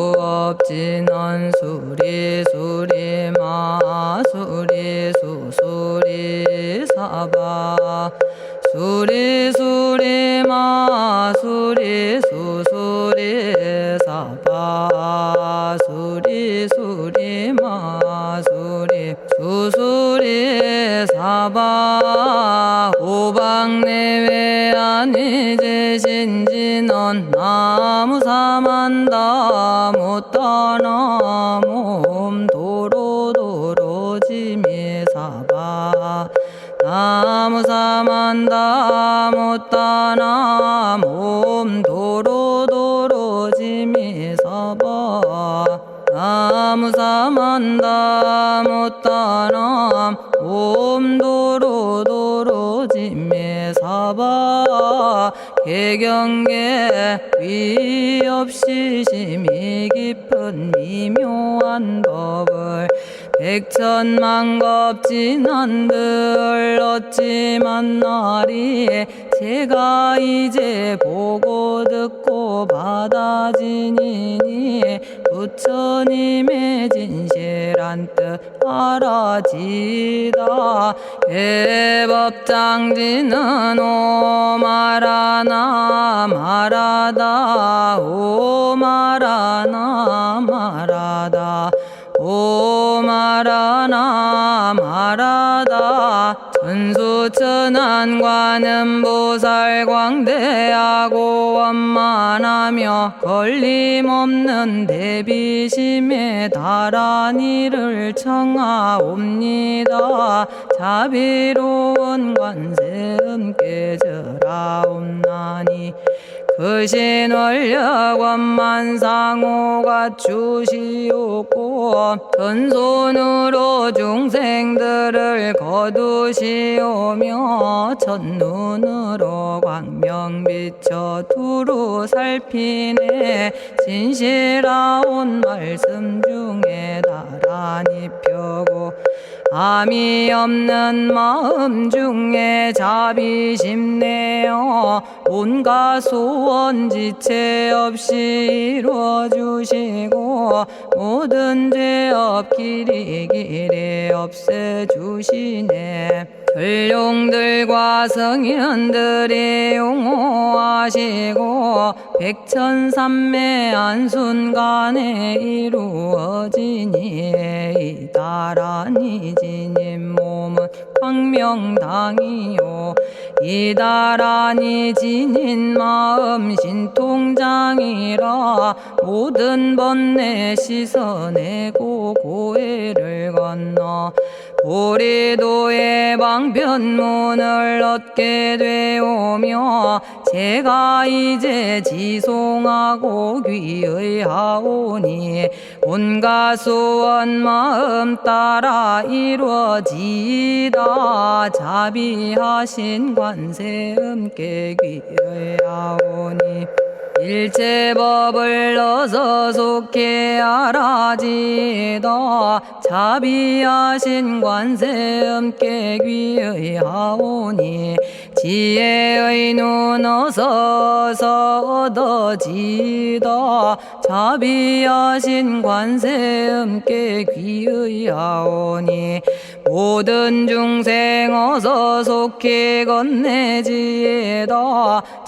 정구업진언 수리수리 마수리 수수리 사바 수리수리 마수리 수수리 사바 수리수리 마수리 수수리 사바 오방내외 아니제신진언 나무사만다 못다나 몸도로도로지미사바 나무사만다 못다나 몸도로도로지미사바 나무사만다 못다나 몸도로도로지미사바 개경계 위없이 심히 깊은 미묘한 법을 백천만겁진한들 어찌 만나리 제가 이제 보고 듣고 받아지니니 부처님의 진실한 뜻 알아지다 대법장지는 오마라나 마라다 오마라나 마라다 오마라나 마라다 천수천안관음보살 광대하고 원만하며 걸림없는 대비심에 달한 이를 청하옵니다. 자비로운 관세음께 절하옵나니 그신원력 원만상호가 주시옵고 전손으로 중생들을 거두시오며 첫눈으로 광명 비춰 두루 살피네 진실하온 말씀 중에 나란히 펴고 암이 없는 마음 중에 자비심 내어 온갖 소원 지체 없이 이루어주시고 모든 죄업 길이 없애주시네. 전룡들과 성현들이 용호하시고 백천삼매 한순간에 이루어지니 이다라니 지님 몸은 광명당이요 이다라니 지닌 마음 신통장이라 모든 번뇌 씻어내고 고해를 건너 보리도의 방편문을 얻게 되오며 제가 이제 지송하고 귀의하오니 온갖 소원 마음 따라 이루어지다 자비하신 관세음께 귀의하오니 일체법을 어서 속히 알아지다 자비하신 관세음께 귀의하오니 지혜의 눈 어서 얻어지다 자비하신 관세음께 귀의하오니 모든 중생 어서 속히 건네지다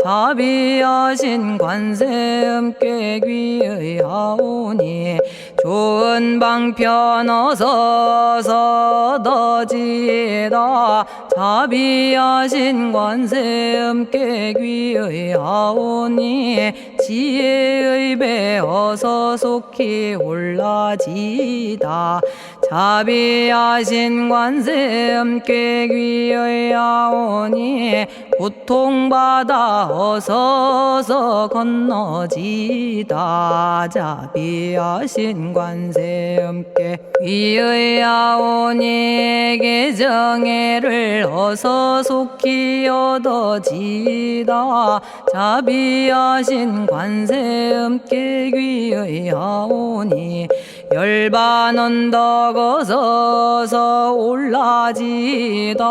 자비하신 관세음께 귀의하오니 좋은 방편 어서 얻어지다 자비하신 관세음께 귀의하오니 지혜의 배 어서 속히 올라지다 자비하신 관세음께 귀의하오니 고통받아 어서서 건너지다 자비하신 관세음께 귀의하오니 개정애를 어서 속히 얻어지다 자비하신 관세음께 귀의하오니 열반 언덕 어서서 올라지다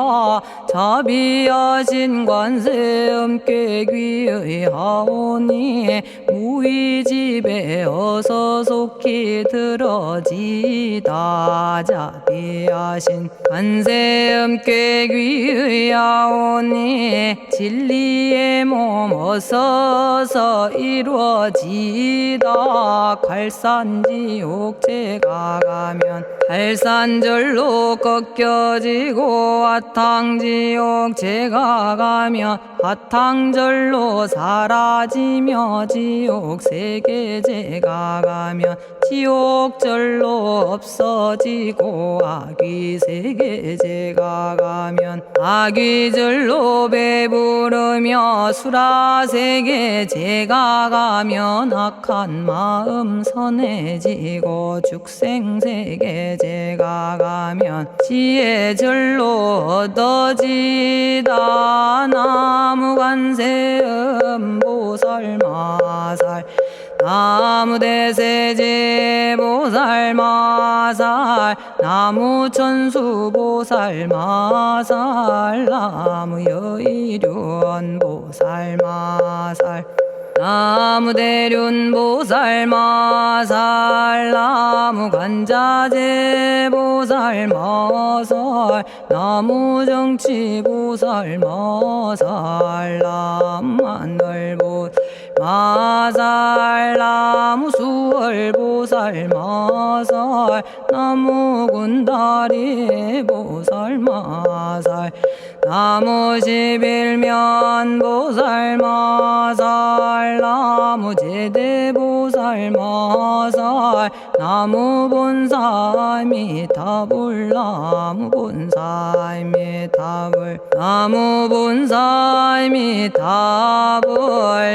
자비하신 관세 음께 귀의하오니 무의집에 어서 속히 들어지다 자비하신 관세 음께 귀의하오니 진리의 몸 어서서 이루어지다 갈산지옥 제가 가면 갈산절로 꺾여지고 화탕지옥 제가 가면 화탕절로 사라지며 지옥 세계 제가 가면 지옥절로 없어지고 아귀 세계 제가 가면 아귀절로 배부르며 수라 세계 제가 가면 악한 마음 선해지고 죽생 세계 제가 가면 지혜절로 얻어지다 나무관세음 보살마살 나무대세제 보살마살 나무천수 보살마살 나무여의륜 보살마살 나무대륜 보살마살 나무간자재 보살마살 나무정치 보살마살 나무하늘 보살마살 나무수월 보살마살 나무군다리 보살마살 나무십일면 보살마살 나무제대보살마살 나무본사미타불 나무본사미타불 나무본사미타불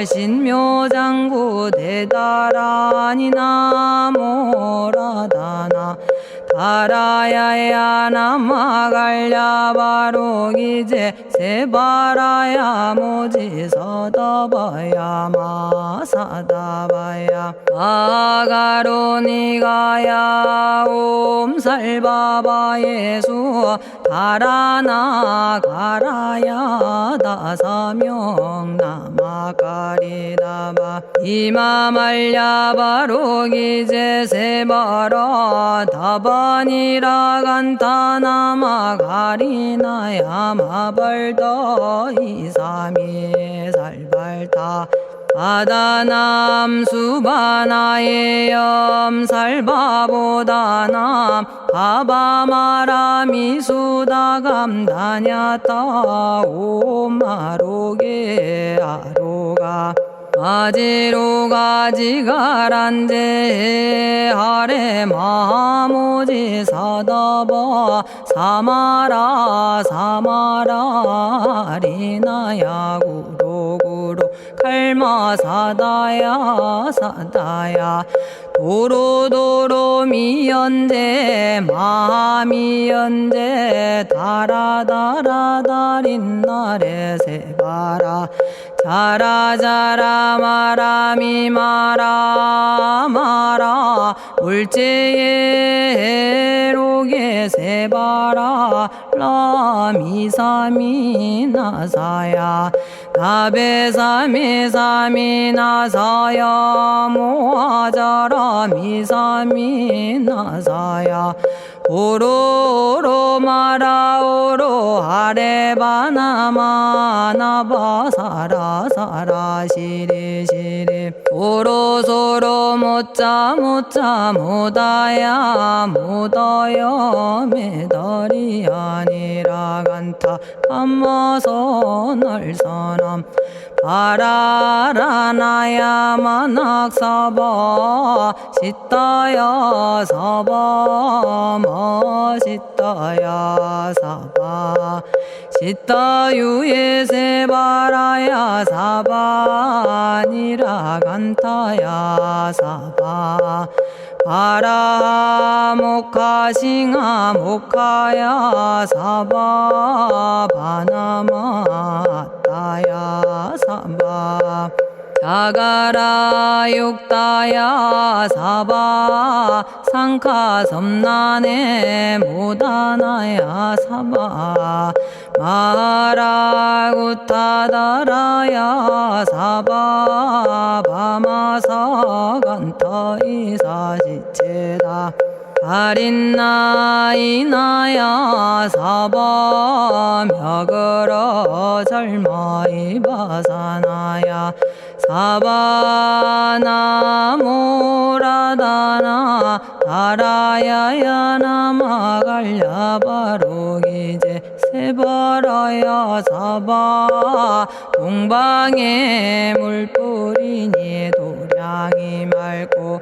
신묘장구 대다라니 나모라다나 다라야야 나마갈야바로기제 세바라야 모지서다바야 마사다바야 마가로니가야 옴살바바예수 다라나 가라야 다사명 나마가리다바 이마말야바로기제 세바라 다바니라 간타나마 가리나야 마발더 이사미 살발타 바다남 수바나의 염살바보다남 바바마라미 수다감다냐타 오마로게 아로가 아지로가지가란제 하레 마모지 사다바 사마라 사마라 리나야 구로구로 칼마 사다야 사다야 도로도로 미연제 마미연제 다라다라다린나레 세바라 자라자라 마라미 마라 마라 울제예 로게 세바라 라미사미 나사야 나베사미 사미 나사야 모아자라 미사미 나사야 오로로 마라오로 아레바나마 나바사라 사라 시리 시리 오로소로 못자 못자 못다야 못다여 메달이 아니라 간타 감마서 날선함 바라라나야 만학사바 시타야 사바 마시타야 사바 시타유예 세바라야 사바니라 간타야 사바 바라 모카싱아 모카야 사바 바나마 따야 사바 자가라 육다야 사바 상카 섬난에 모다나야 사바 마라구타다라야 사바 바마사간타 이사시체다 아린나이나야 사바 며그러 절마이바사나야 사바나모라다나 다라야야 나마갈야바로기제 세바라야 사바 동방에 물뿌리니 도량이 맑고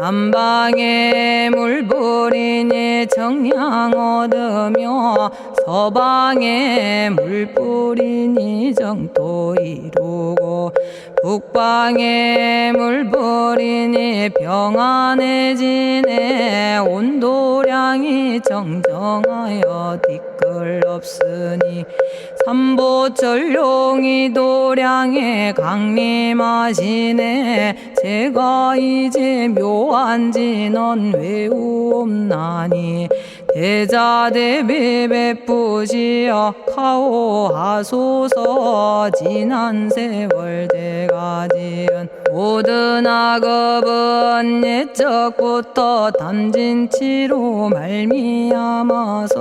남방에 물뿌리니 정량 얻으며 서방에 물뿌리니 정토 이루고 북방에 물뿌리니 평안해지네 온도량이 정정하여 뒤끌 없으니 삼보철룡이 도량에 강림하시네 제가 이제 묘한 진언 외우옵나니 대자대비 베푸시어 카오하소서 지난 세월 제가 지은 모든 악업은 옛적부터 탐진치로 말미암아서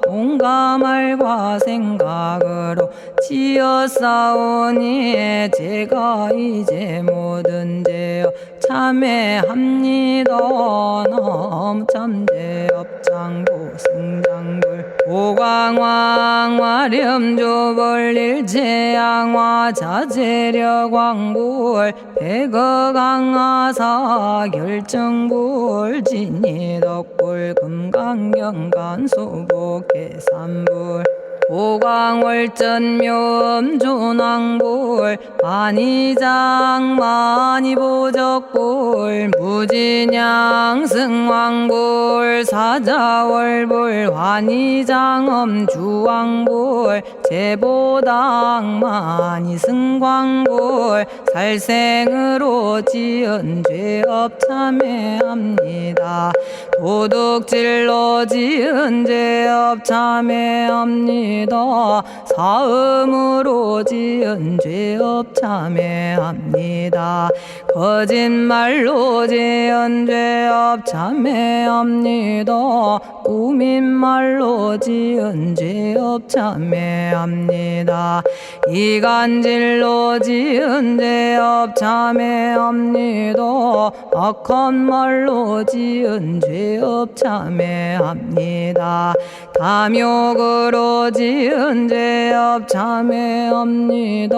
온갖 말과 생각으로 지었사오니 제가 이제 모든 죄업 참회합니다. 너무 참죄업장고 승장불 오광왕 화렴조벌 일제양화 자재력왕불 백어강하사 결정불 진이덕불 금강경간소복계산불 오광월전묘음조낭불 안희장만이보적불 무진양승왕불 사자월불 환희장엄주왕불 제보당만이승광불 살생으로 지은 죄업 참회합니다. 도둑질로 지은 죄업 참회합니다. 사음으로 지은 죄업 참회합니다. 거짓말로 지은 죄업 참회합니다. 꾸민말로 지은 죄업 참회합니다. 이간질로 지은 죄업 참회합니다. 악한 말로 지은 죄업 참회합니다. 탐욕으로 지은 죄업 참회합니다.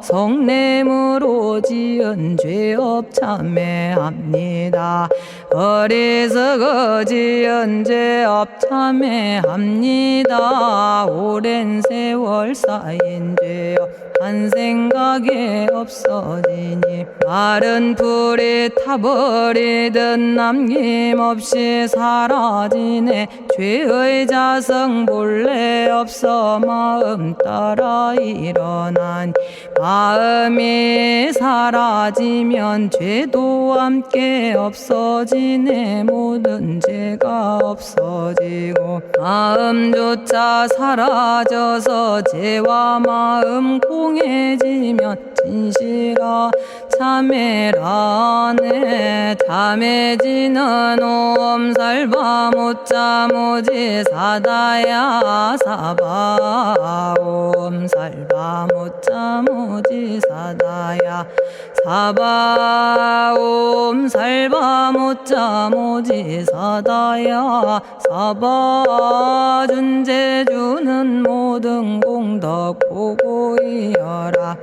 성냄으로 지은 죄업 참회합니다. 어리석어 지은 죄업 참회합니다. 오랜 세월 쌓인 죄업 한 생각에 없어지니 마른 풀이 타버리듯 남김없이 사라지네. 죄의 자성 본래 없어 마음 따라 일어나니 마음이 사라지면 죄도 함께 없어지네. 모든 죄가 없어지고 마음조차 사라져서 죄와 마음 공해지면 진실아 참회라네. 참해지는 옴살바 못자모지 사다야 사바 옴살바 못자모지 사다야 사바 옴살바 못자모지 사다야 사바 준재주는 모든 공덕 보고이여라.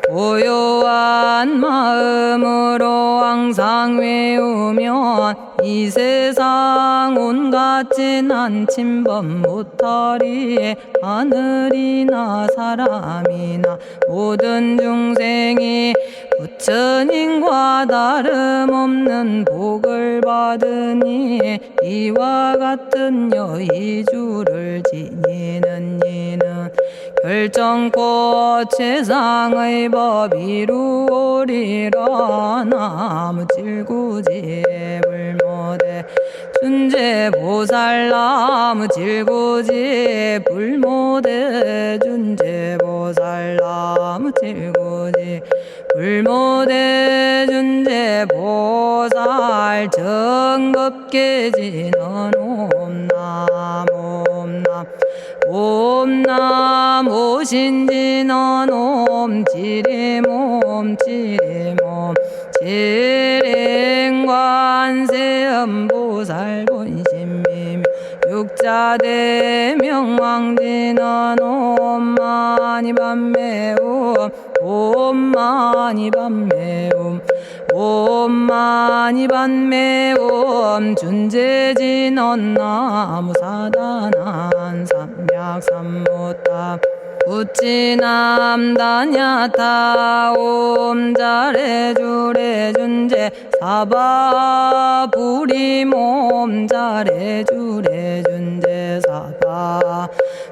고요한 마음으로 항상 외우면 이 세상 온갖 진한 침범 못하리에 하늘이나 사람이나 모든 중생이 부처님과 다름없는 복을 받으니 이와 같은 여의주를 지니는 이는 결정코 최상의 법 이루오리라. 나무질구지 불모대 준재보살. 나무질구지 불모대 준재보살. 나무질구지 불모대 준재보살. 정법계지는 옴남 옴남 옴남 오신지는 옴지리몸 지리몸 지랭관세음보살 본심미묘 육자대명왕지는 옴마니밤매옴 옴마니밤매옴 옴마니밤매옴 준재진언 나무사단한 삼약삼무타 우치남다냐타 옴자레주레 준재 사바 부리몸 자레주레 준재 사바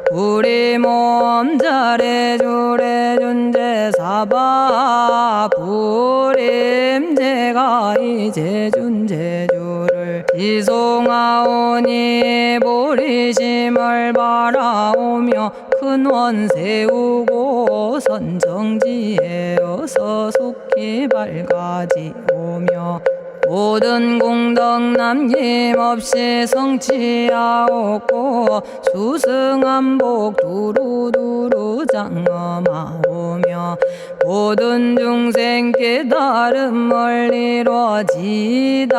부리몸 자레주레 준재 사바 부림. 제가 이제 준재주를 지송하오니 보리심을 바라오며 큰원 세우고 선정지에 어서 속히 밝아지오며 모든 공덕 남김없이 성취하옵고 수승한복 두루두루 장엄하오며 모든 중생 깨달음을 이루어지다.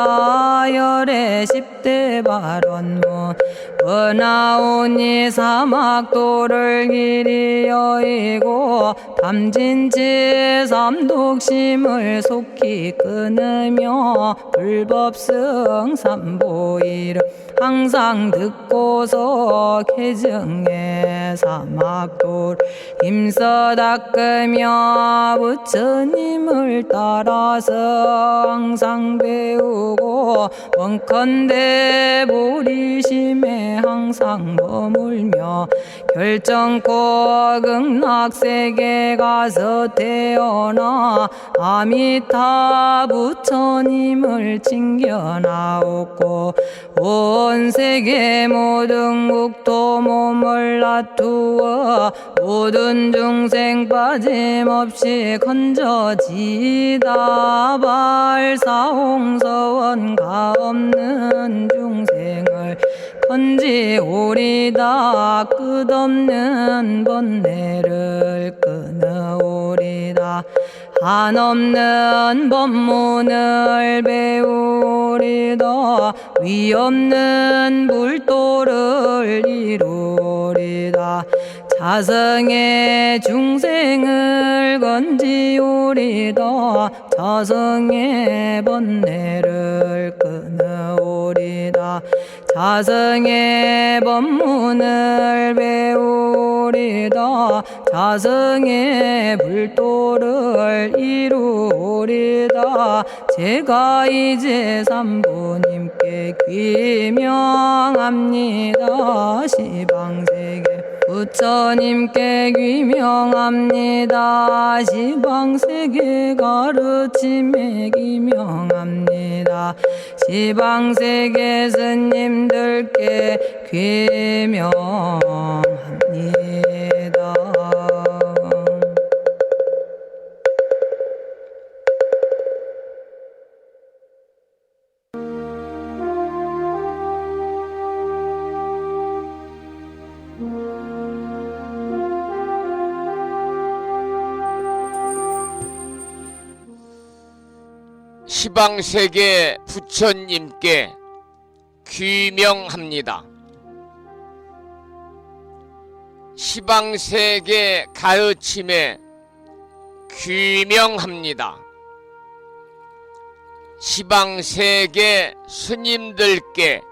열의 10대 발언문 번하오니 사막도를 길이 여의고 담진치 삼독심을 속히 끊으며 불법승 삼보이를 항상 듣고서 개정해 사막도를 힘써 닦으며 부처님을 따라서 항상 배우고 원컨대 보리심에 항상 머물며 결정코 극락세계 가서 태어나 아미타 부처님을 칭견하옵고 온 세계 모든 국토 몸을 놔두어 모든 중생 빠짐없이 건져지다. 발사홍서원 가없는 중생을 건지오리다. 끝없는 번뇌를 끊어오리다. 한없는 법문을 배우리다. 위없는 불도를 이루리다. 자성의 중생을 건지오리다. 자성의 번뇌를 끊어오리다. 자성의 법문을 배우리다. 자성의 불도를 이루리다. 제가 이제 삼부님께 귀명합니다. 시방세계 부처님께 귀명합니다. 시방세계 가르침에 귀명합니다. 시방세계 스님들께 귀명합니다. 시방세계 부처님께 귀명합니다. 시방세계 가르침에 귀명합니다. 시방세계 스님들께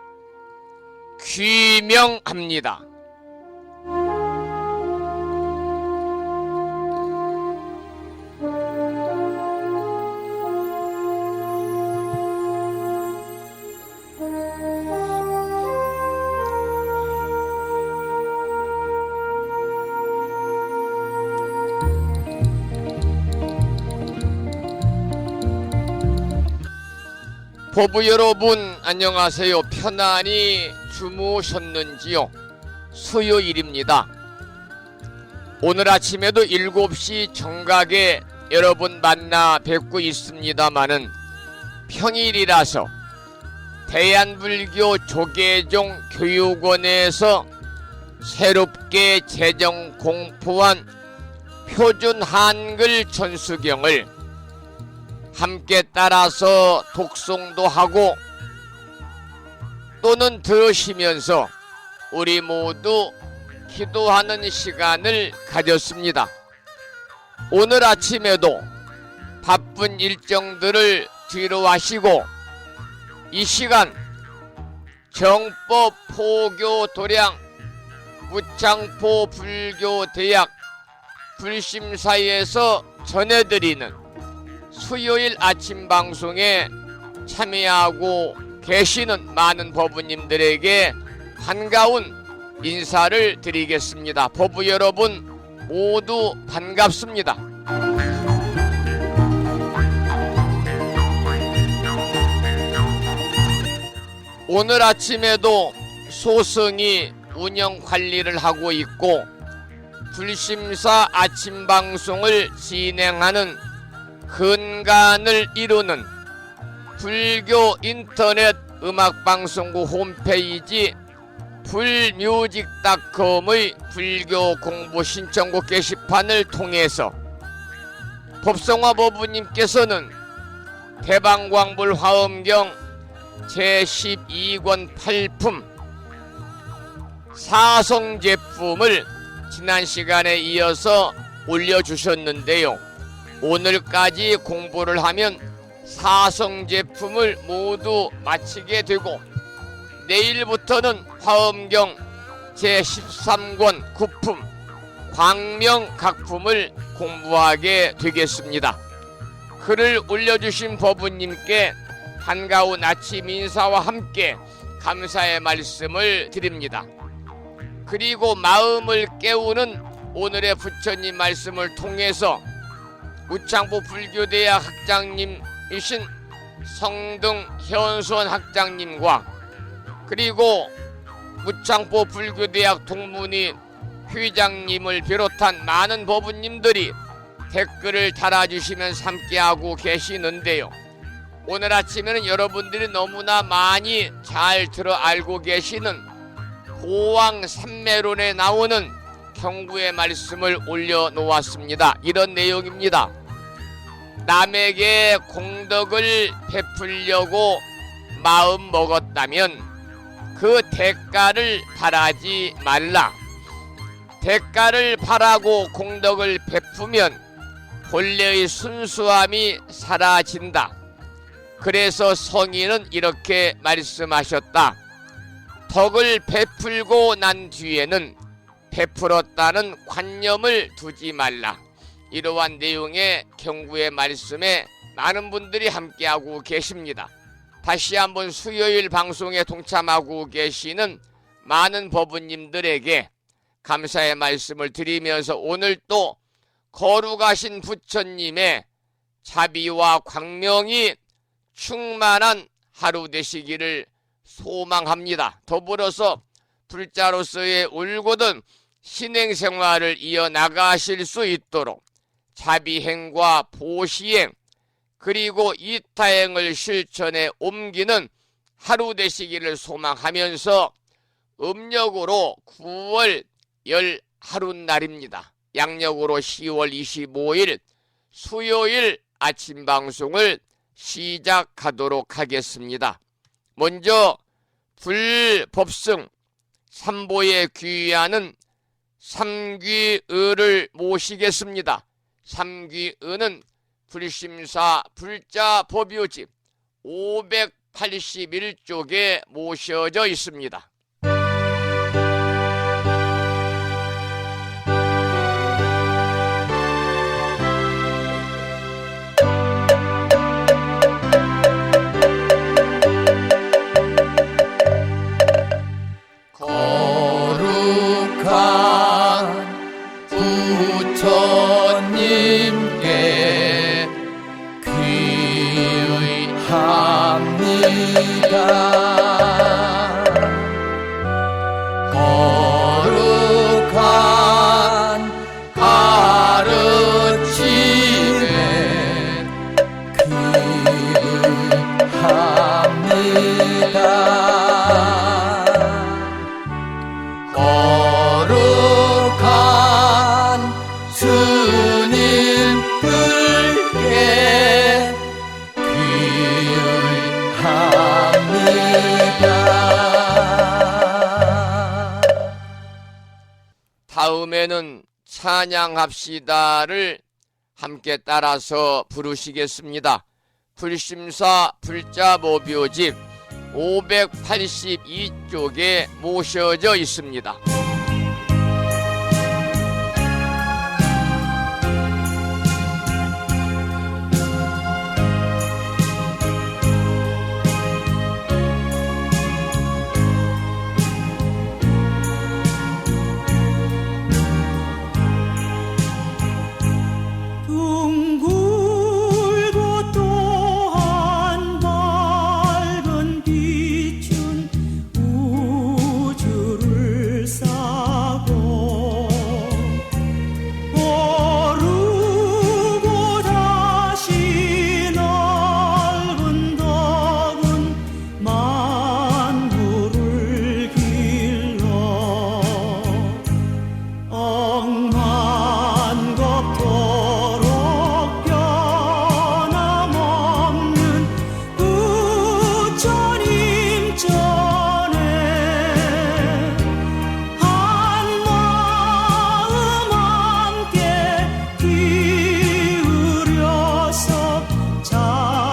귀명합니다. 법부 여러분 안녕하세요. 편안히 주무셨는지요? 수요일입니다. 오늘 아침에도 7시 정각에 여러분 만나 뵙고 있습니다마는 평일이라서 대한불교 조계종 교육원에서 새롭게 제정 공포한 표준 한글 전수경을 함께 따라서 독송도 하고 또는 들으시면서 우리 모두 기도하는 시간을 가졌습니다. 오늘 아침에도 바쁜 일정들을 뒤로 하시고 이 시간 정법 포교 도량 무창포 불교대학 불심사에서 전해드리는 수요일 아침 방송에 참여하고 계시는 많은 법부님들에게 반가운 인사를 드리겠습니다. 법부 여러분 모두 반갑습니다. 오늘 아침에도 소승이 운영 관리를 하고 있고 불심사 아침 방송을 진행하는 근간을 이루는 불교 인터넷 음악방송국 홈페이지 불뮤직닷컴의 불교 공부 신청곡 게시판을 통해서 법성화 법부님께서는 대방광불 화엄경 제12권 8품 사성 제품을 지난 시간에 이어서 올려주셨는데요. 오늘까지 공부를 하면 사성 제품을 모두 마치게 되고 내일부터는 화엄경 제13권 9품 광명각품을 공부하게 되겠습니다. 글을 올려주신 법부님께 반가운 아침 인사와 함께 감사의 말씀을 드립니다. 그리고 마음을 깨우는 오늘의 부처님 말씀을 통해서 무창포 불교대학 학장님이신 성등 현수원 학장님과 그리고 무창포 불교대학 동문위 회장님을 비롯한 많은 법부님들이 댓글을 달아주시면서 함께하고 계시는데요. 오늘 아침에는 여러분들이 너무나 많이 잘 들어 알고 계시는 보왕 삼매론에 나오는 경구의 말씀을 올려놓았습니다. 이런 내용입니다. 남에게 공덕을 베풀려고 마음 먹었다면 그 대가를 바라지 말라. 대가를 바라고 공덕을 베푸면 본래의 순수함이 사라진다. 그래서 성인은 이렇게 말씀하셨다. 덕을 베풀고 난 뒤에는 베풀었다는 관념을 두지 말라. 이러한 내용의 경구의 말씀에 많은 분들이 함께하고 계십니다. 다시 한번 수요일 방송에 동참하고 계시는 많은 법부님들에게 감사의 말씀을 드리면서 오늘 또 거룩하신 부처님의 자비와 광명이 충만한 하루 되시기를 소망합니다. 더불어서 불자로서의 올곧은 신행생활을 이어나가실 수 있도록 자비행과 보시행 그리고 이타행을 실천에 옮기는 하루 되시기를 소망하면서 음력으로 9월 10하룻날입니다. 양력으로 10월 25일 수요일 아침 방송을 시작하도록 하겠습니다. 먼저 불법승 삼보에 귀의하는 삼귀의를 모시겠습니다. 삼귀의는 불심사 불자 법요집 581쪽에 모셔져 있습니다. 부처님께 귀의합니다. 다음에는 찬양합시다를 함께 따라서 부르시겠습니다. 불심사 불자모비오집 582쪽에 모셔져 있습니다. 둥글고 또한 밝은 빛은 우주를 싸고 오르고 다시 넓은 덕은 만물을 길러 억만겁도록 변함없는 부처님 전에 한마음 함께 기울여서 찬양합시다.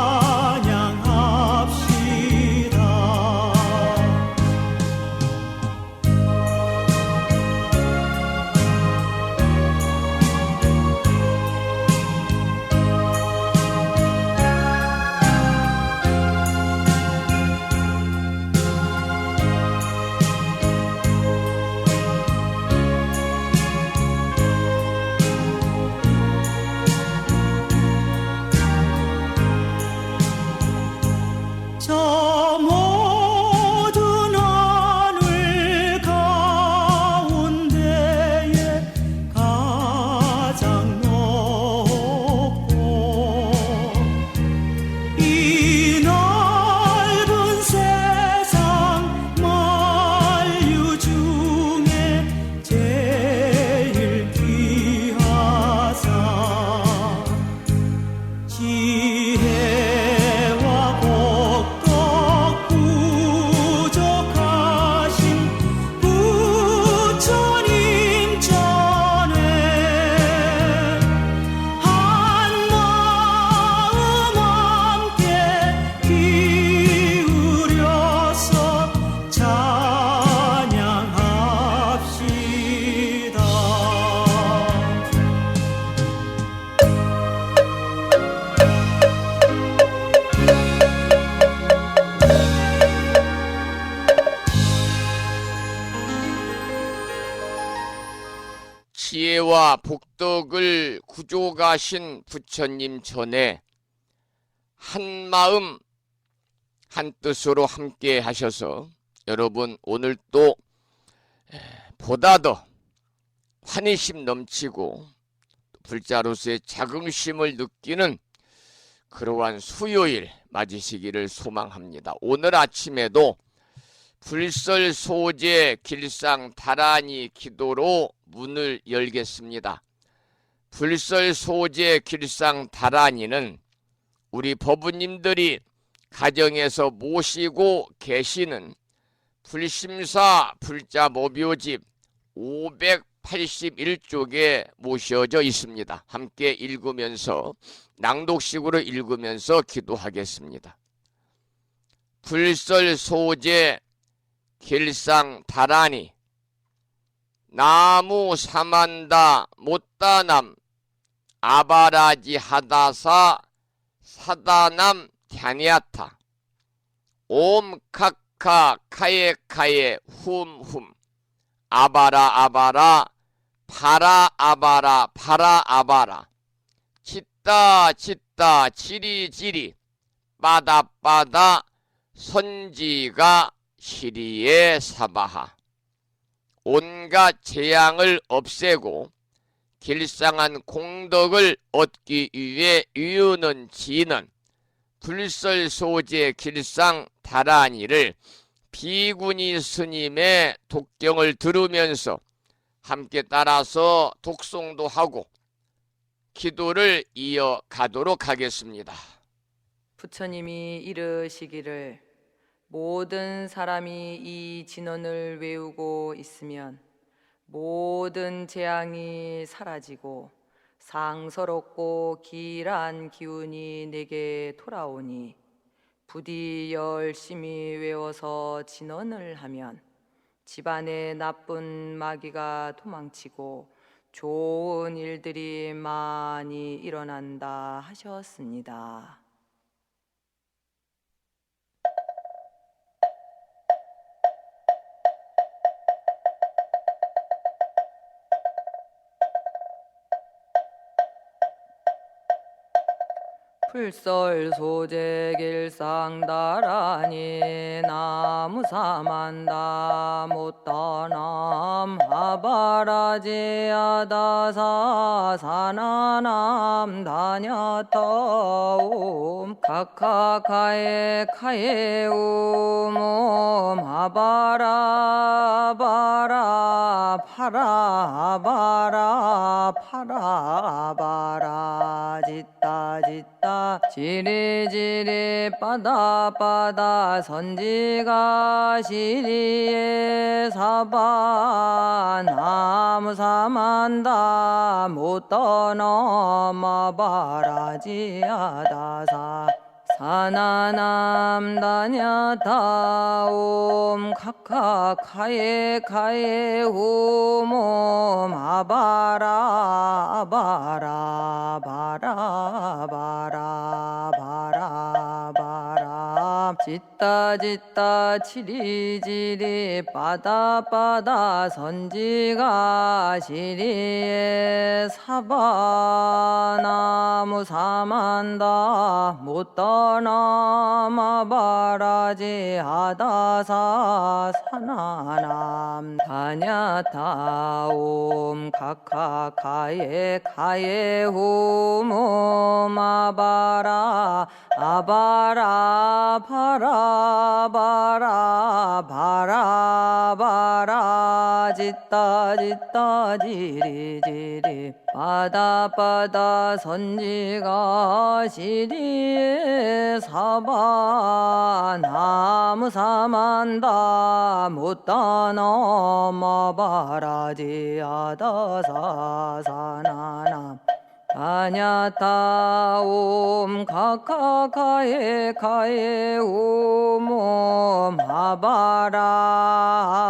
저 모든 하늘 가운데에 가장 높고 이 넓은 세상 만유 중에 제일 귀하사 지혜와 복덕 부족하신 부처님 전에 한마음 함께 기울여서 찬양합시다. 지혜와 복덕을 구족하신 부처님 전에 한마음 한뜻으로 함께 하셔서 여러분 오늘 또 보다 더 환희심 넘치고 불자로서의 자긍심을 느끼는 그러한 수요일 맞으시기를 소망합니다. 오늘 아침에도 불설소재 길상 다란이 기도로 문을 열겠습니다. 불설소재 길상 다란이는 우리 법부님들이 가정에서 모시고 계시는 불심사 불자모비오집 581쪽에 모셔져 있습니다. 함께 읽으면서 낭독식으로 읽으면서 기도하겠습니다. 불설소재 길상 다란이 나무 사만다 못다남 아바라지 하다사 사다남 갸냐타 옴 카카 카예 훔훔 아바라 아바라 파라 아바라 파라 아바라 짓다 짓다 지리 지리 빠다 빠다 선지가 시리에 사바하 온갖 재앙을 없애고 길상한 공덕을 얻기 위해 유는 지는 불설소재 길상 다란이를 비구니 스님의 독경을 들으면서 함께 따라서 독송도 하고 기도를 이어가도록 하겠습니다. 부처님이 이르시기를 모든 사람이 이 진언을 외우고 있으면 모든 재앙이 사라지고 상서롭고 길한 기운이 내게 돌아오니 부디 열심히 외워서 진언을 하면 집안에 나쁜 마귀가 도망치고 좋은 일들이 많이 일어난다 하셨습니다. 풀설 소재 길상다라니 나무사만다 못다남 아바라지아다사 사나남 다냐타옴 카카카에 카에움옴 아바라바라 파라바라 파라바라 짓다 지리지리 빠다빠다 선지가 시리에 사바 나무사만다 못떠넘어바라지아다사 사나남 다냐타옴 카카카에 카에 홈옴 아바라 아바라 바라 바라 바라 바라 짓다 지리지리 빠다빠다 선지가 시리에 사바나무 사만다 못떠넘어바라지 하다사 사나남 다냐타옴 카카카에 카에 홈옴 아바라 아바라 바라 바라 바라 바라 짓다 지리지리 빠다빠다 선지가 시리에 사바 나무 사만다 못떠넘어바라지 하다사 사나남 다냐타옴 카카카에 카에 옴옴 아바라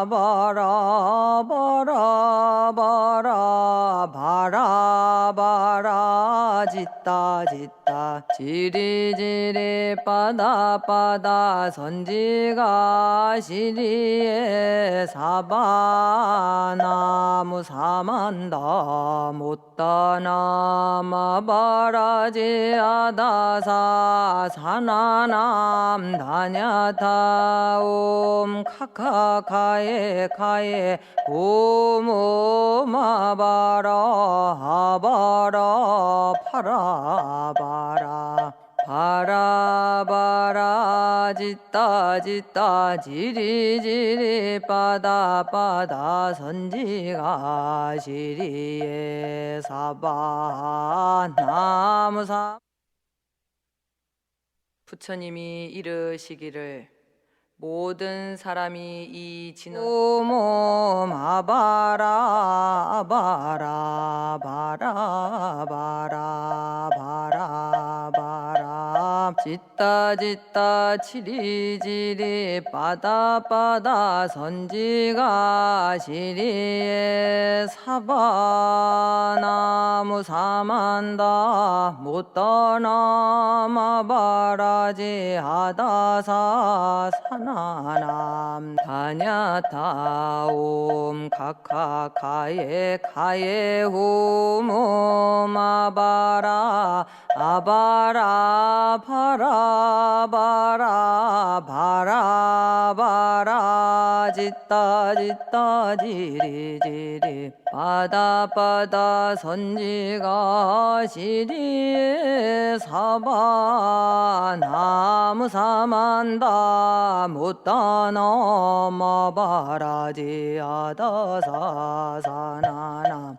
바라 바라 바라 바라 바라 짓다 지리지리 빠다빠다 선지가 시리에 사바 나무 사만다 못떠넘어바라지 하다사 사나남 다냐타옴 카카카에 카에 옴옴 아바라 아바라 파라바라 바라바라 짓다 지리지리 빠다빠다 선지가 시리에 사바 나무사 부처님이 이르시기를 모든 사람이 이 진언 오몸 아바라 아바라 바라 바라 바라 바라 짓다 지리지리 빠다빠다 선지가 시리에 사바 나무 사만다 못떠넘어바라지 하다사 사나남 다냐타옴 카카카에 카에 홈옴 아바라 아바라 바라 바라 바라 바라 짓다 지리지리 빠다빠다 선지가 시리에 사바 나무 사만다 못떠넘어바라지 하다사 사나남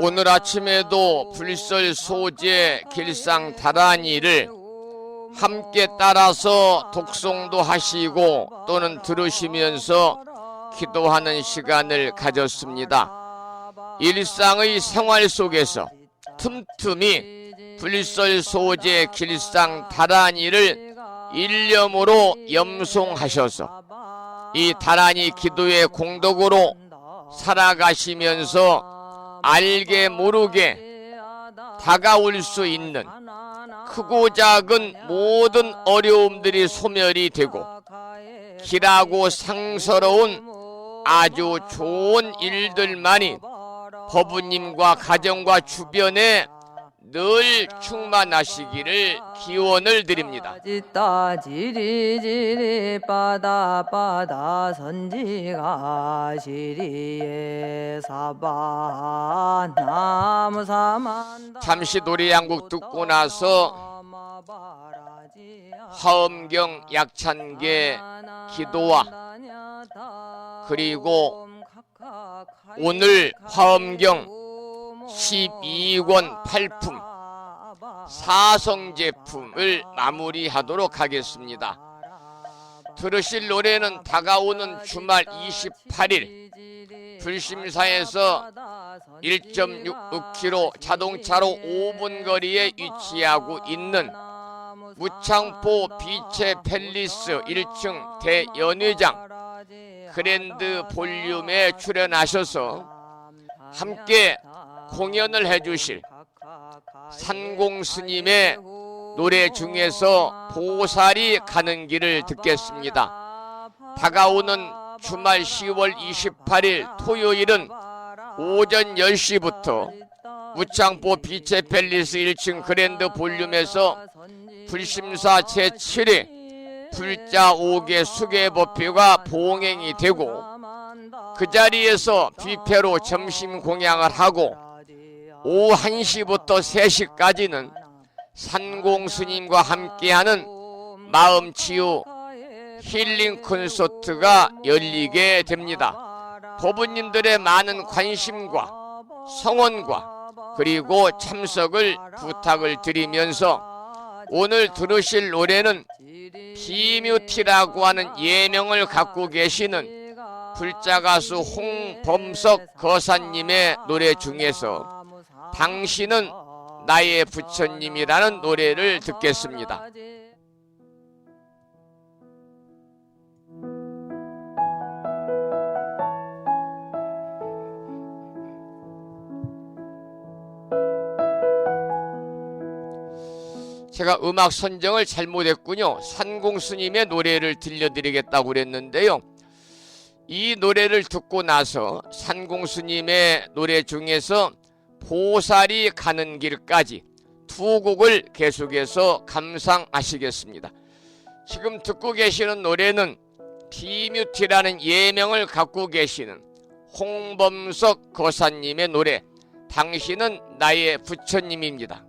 오늘 아침에도 불설 소재 길상 다란이를 함께 따라서 독송도 하시고 또는 들으시면서 기도하는 시간을 가졌습니다. 일상의 생활 속에서 틈틈이 불설소재 길상 다란이를 일념으로 염송하셔서 이 다란이 기도의 공덕으로 살아가시면서 알게 모르게 다가올 수 있는 크고 작은 모든 어려움들이 소멸이 되고 길하고 상서로운 아주 좋은 일들만이 법부님과 가정과 주변에 늘 충만하시기를 기원을 드립니다. 지따 지리지리 빠다 선지가 시리에 사바 나무 사만다. 잠시 노래 한 곡 듣고 나서 화엄경 약찬계 기도와 그리고 오늘 화엄경 12권 8품 사성 제품을 마무리하도록 하겠습니다. 들으실 노래는 다가오는 주말 28일 불심사에서 1.66km 자동차로 5분 거리에 위치하고 있는 무창포 비체 팰리스 1층 대연회장 그랜드 볼륨에 출연하셔서 함께 공연을 해주실 산공스님의 노래 중에서 보살이 가는 길을 듣겠습니다. 다가오는 주말 10월 28일 토요일은 오전 10시부터 무창포 비체 팰리스 1층 그랜드 볼륨에서 불심사 제7회 불자 5개 수계법회가 봉행이 되고 그 자리에서 뷔페로 점심 공양을 하고 오후 1시부터 3시까지는 산공스님과 함께하는 마음치유 힐링 콘서트가 열리게 됩니다. 법부님들의 많은 관심과 성원과 그리고 참석을 부탁을 드리면서 오늘 들으실 노래는 비뮤티라고 하는 예명을 갖고 계시는 불자 가수 홍범석 거사님의 노래 중에서 당신은 나의 부처님이라는 노래를 듣겠습니다. 제가 음악 선정을 잘못했군요. 산공스님의 노래를 들려드리겠다고 그랬는데요. 이 노래를 듣고 나서 산공스님의 노래 중에서 보살이 가는 길까지 두 곡을 계속해서 감상하시겠습니다. 지금 듣고 계시는 노래는 비뮤티라는 예명을 갖고 계시는 홍범석 거사님의 노래 당신은 나의 부처님입니다.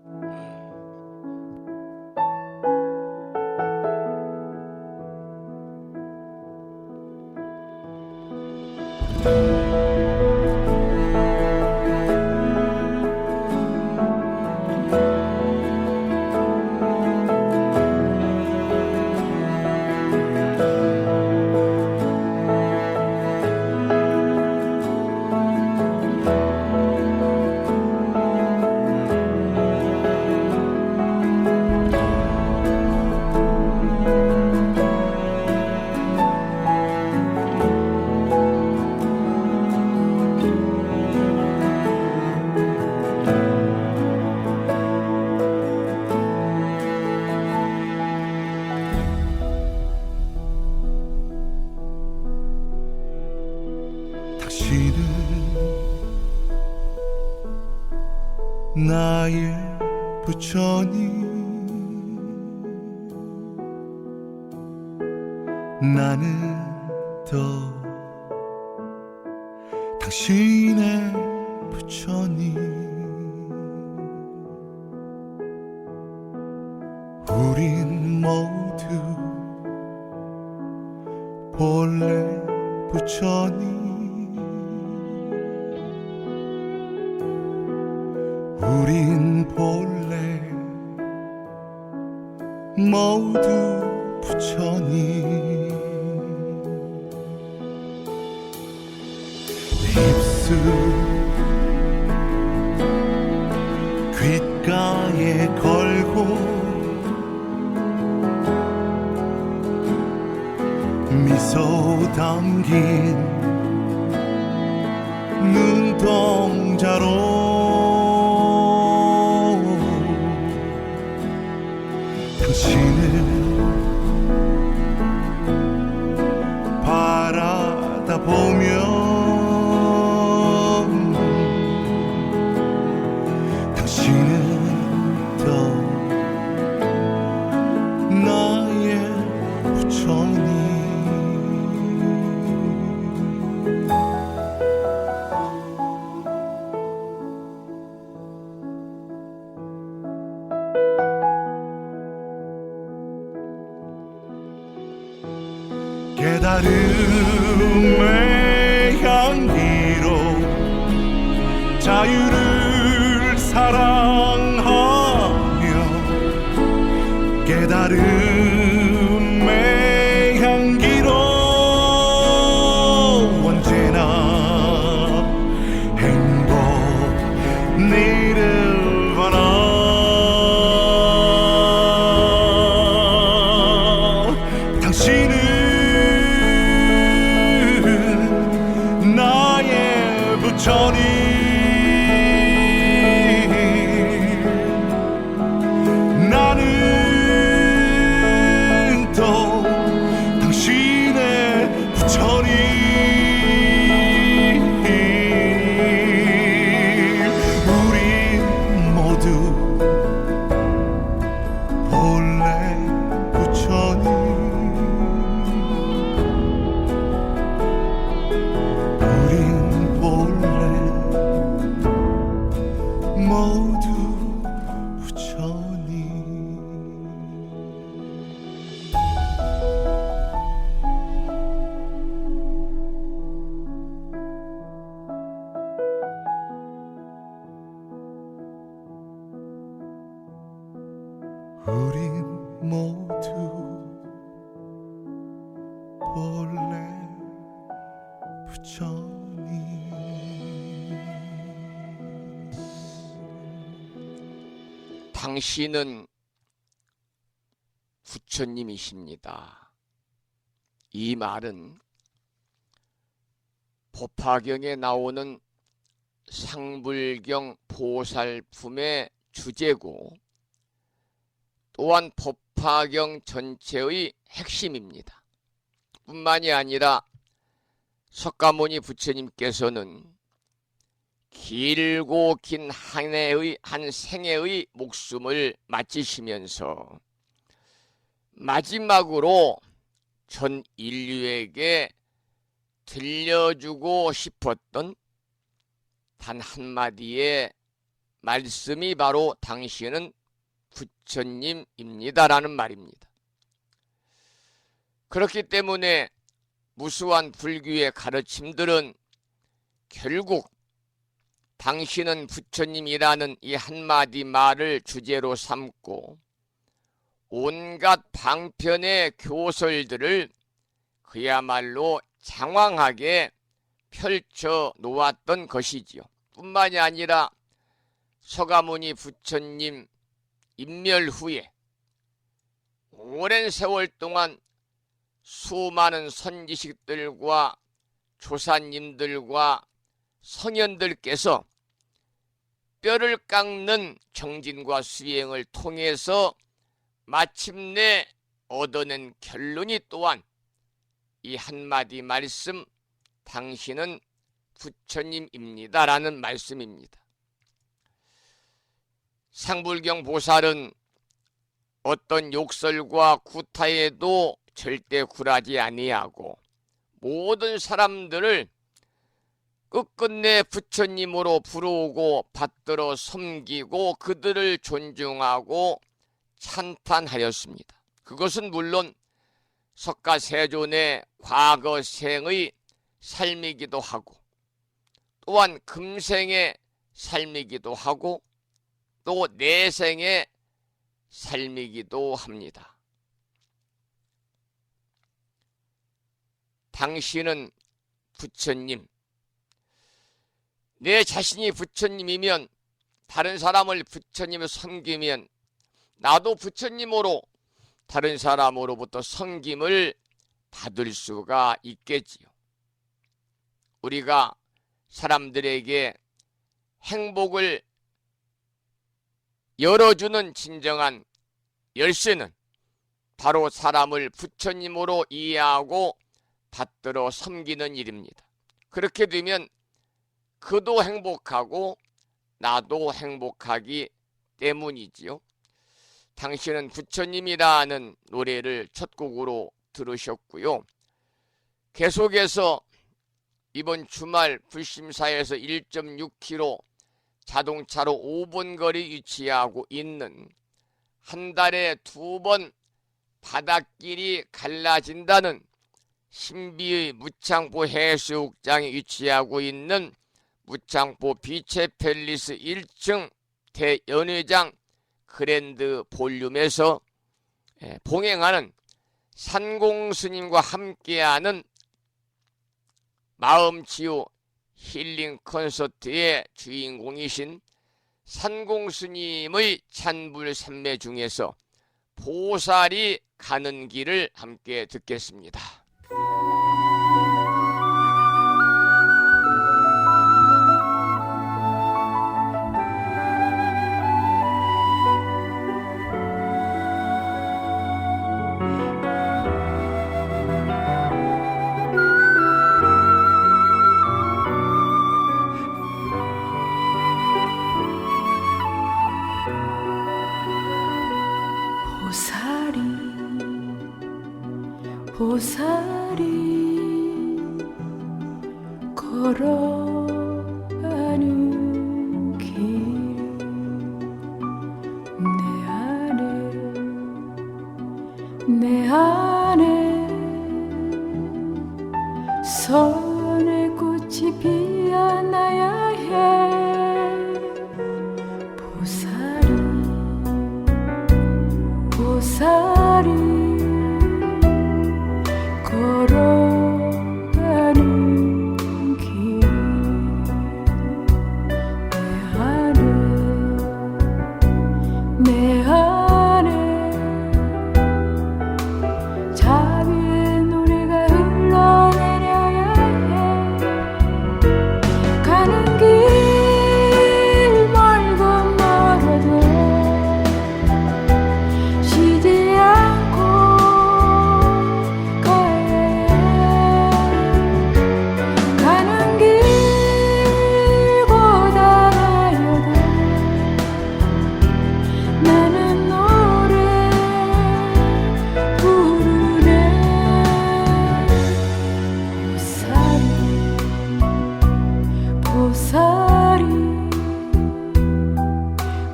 나의 부처님 나는 더 당신의 부처님 우린 모두 본래 부처님 우린 본래 모두 부처님 귓가에 걸고 미소 담긴 눈동자로 당신을 바라다 보면 당신은 더 나의 부처님. 깨달음의 향기로 자유를 사랑하며 깨달음의 향기로 언제나 행복 니르바나. 당신은 나의 부처님. 나는 또 당신의 부처님. 우리 모두 본래 부처님. 우린 본래 모두 부처님. 우린 모두 본래 부처님. 당신은 부처님이십니다. 이 말은 법화경에 나오는 상불경 보살품의 주제고 또한 법화경 전체의 핵심입니다. 뿐만이 아니라 석가모니 부처님께서는 길고 긴 한 생애의 목숨을 마치시면서 마지막으로 전 인류에게 들려주고 싶었던 단 한마디의 말씀이 바로 당신은 부처님입니다라는 말입니다. 그렇기 때문에 무수한 불교의 가르침들은 결국 당신은 부처님이라는 이 한마디 말을 주제로 삼고 온갖 방편의 교설들을 그야말로 장황하게 펼쳐 놓았던 것이지요. 뿐만이 아니라 서가모니 부처님 인멸 후에 오랜 세월 동안 수많은 선지식들과 조사님들과 성현들께서 뼈를 깎는 정진과 수행을 통해서 마침내 얻어낸 결론이 또한 이 한마디 말씀, 당신은 부처님입니다라는 말씀입니다. 상불경 보살은 어떤 욕설과 구타에도 절대 굴하지 아니하고 모든 사람들을 끝끝내 부처님으로 부르고 받들어 섬기고 그들을 존중하고 찬탄하였습니다. 그것은 물론 석가세존의 과거 생의 삶이기도 하고 또한 금생의 삶이기도 하고 또 내생의 삶이기도 합니다. 당신은 부처님, 내 자신이 부처님이면, 다른 사람을 부처님을 섬기면 나도 부처님으로 다른 사람으로부터 섬김을 받을 수가 있겠지요. 우리가 사람들에게 행복을 열어주는 진정한 열쇠는 바로 사람을 부처님으로 이해하고 받들어 섬기는 일입니다. 그렇게 되면 그도 행복하고 나도 행복하기 때문이지요. 당신은 부처님이라는 노래를 첫 곡으로 들으셨고요. 계속해서 이번 주말 불심사에서 1.6km 자동차로 5분 거리 위치하고 있는, 한 달에 2번 바닷길이 갈라진다는 신비의 무창포 해수욕장에 위치하고 있는 무창포 비체 팰리스 1층 대연회장 그랜드 볼륨에서 봉행하는 산공스님과 함께하는 마음치유 힐링 콘서트의 주인공이신 산공스님의 찬불 삼매 중에서 보살이 가는 길을 함께 듣겠습니다. 보살이 걸어가는 길, 내 안에 선의 꽃이 피어나야 해. 보살이 걸어가는 길, 내 안에 자비의 노래가 흘러내려야 해. 가는 길 멀고 멀어도 쉬지 않고 가는 길 고단하여도 나는 노래 부르네. 보살이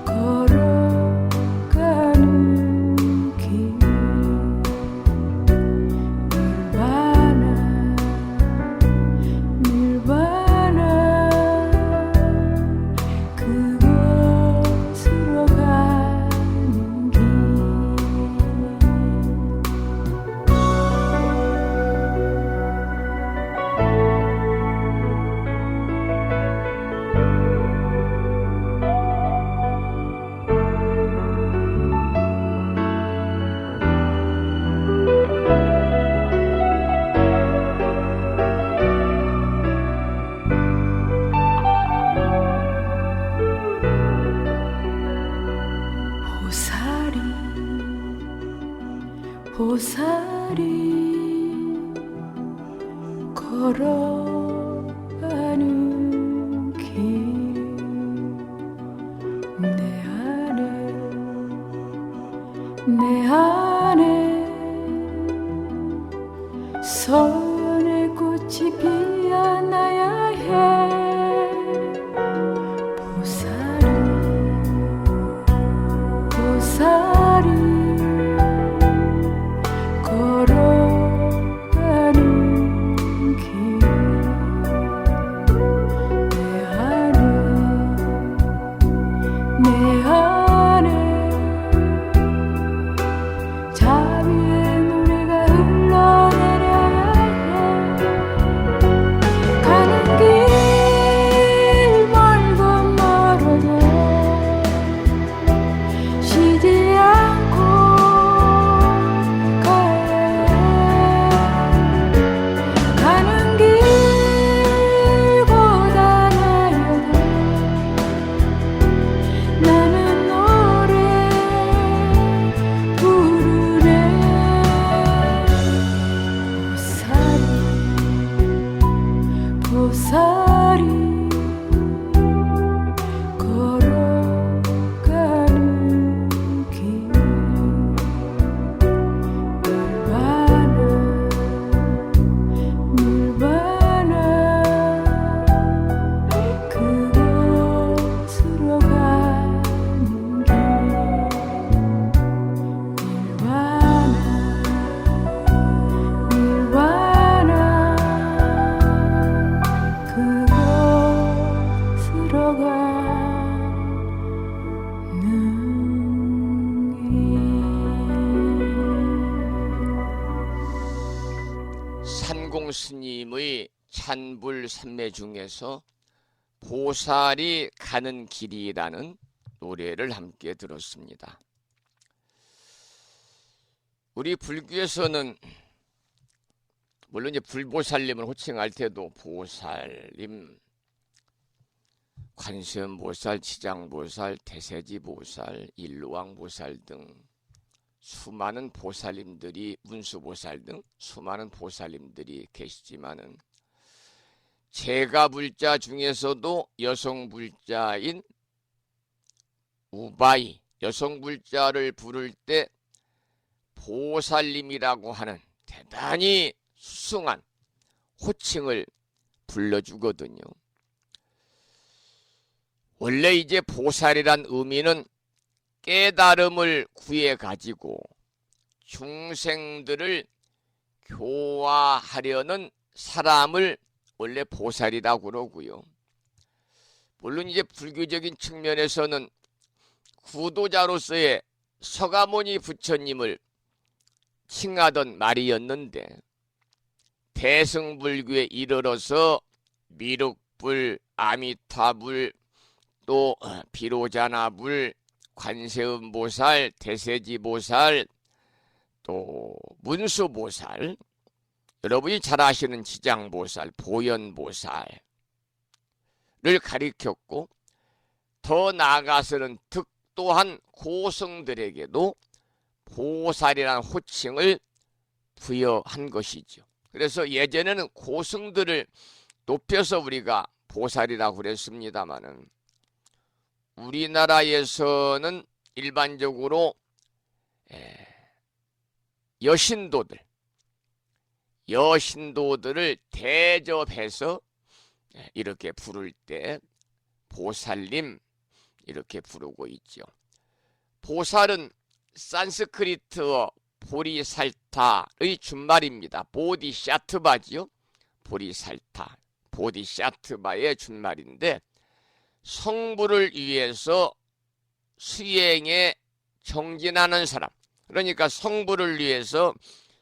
걸어가는 길, 닐바나 그곳으로 가는 길. 보살이 걸어가는 길, 내 안에 선의 꽃이 피어나야 해. 보살이 걸어가는 길, 내 안에 자비의 노래가 흘러내려야 해. 가는 보살이 걸어가는 길 निर्वाणा 그곳으로 가는 길 निर्वाणा 그곳으로 가는 길 산공 스님의 찬불 삼매 중에서 보살이 가는 길이라는 노래를 함께 들었습니다. 우리 불교에서는 물론 이제 불보살님을 호칭할 때도 보살님, 관세음보살, 지장보살, 대세지보살, 일루왕보살 등 수많은 보살님들이, 문수보살 등 수많은 보살님들이 계시지만은 제가불자 중에서도 여성불자인 우바이, 여성불자를 부를 때 보살님이라고 하는 대단히 수승한 호칭을 불러주거든요. 원래 이제 보살이란 의미는 깨달음을 구해 가지고 중생들을 교화하려는 사람을 원래 보살이라고 그러고요. 물론 이제 불교적인 측면에서는 구도자로서의 서가모니 부처님을 칭하던 말이었는데 대승불교에 이르러서 미륵불, 아미타불, 또 비로자나불, 관세음보살, 대세지보살, 또 문수보살, 여러분이 잘 아시는 지장보살, 보현보살을 가리켰고 더 나아가서는 득도한 고승들에게도 보살이라는 호칭을 부여한 것이죠. 그래서 예전에는 고승들을 높여서 우리가 보살이라고 그랬습니다마는 우리나라에서는 일반적으로 여신도들을 대접해서 이렇게 부를 때 보살님 이렇게 부르고 있죠. 보살은 산스크리트어 보리살타의 준말입니다. 보디샤트바지요. 보리살타, 보디샤트바의 준말인데 성부를 위해서 수행에 정진하는 사람, 그러니까 성부를 위해서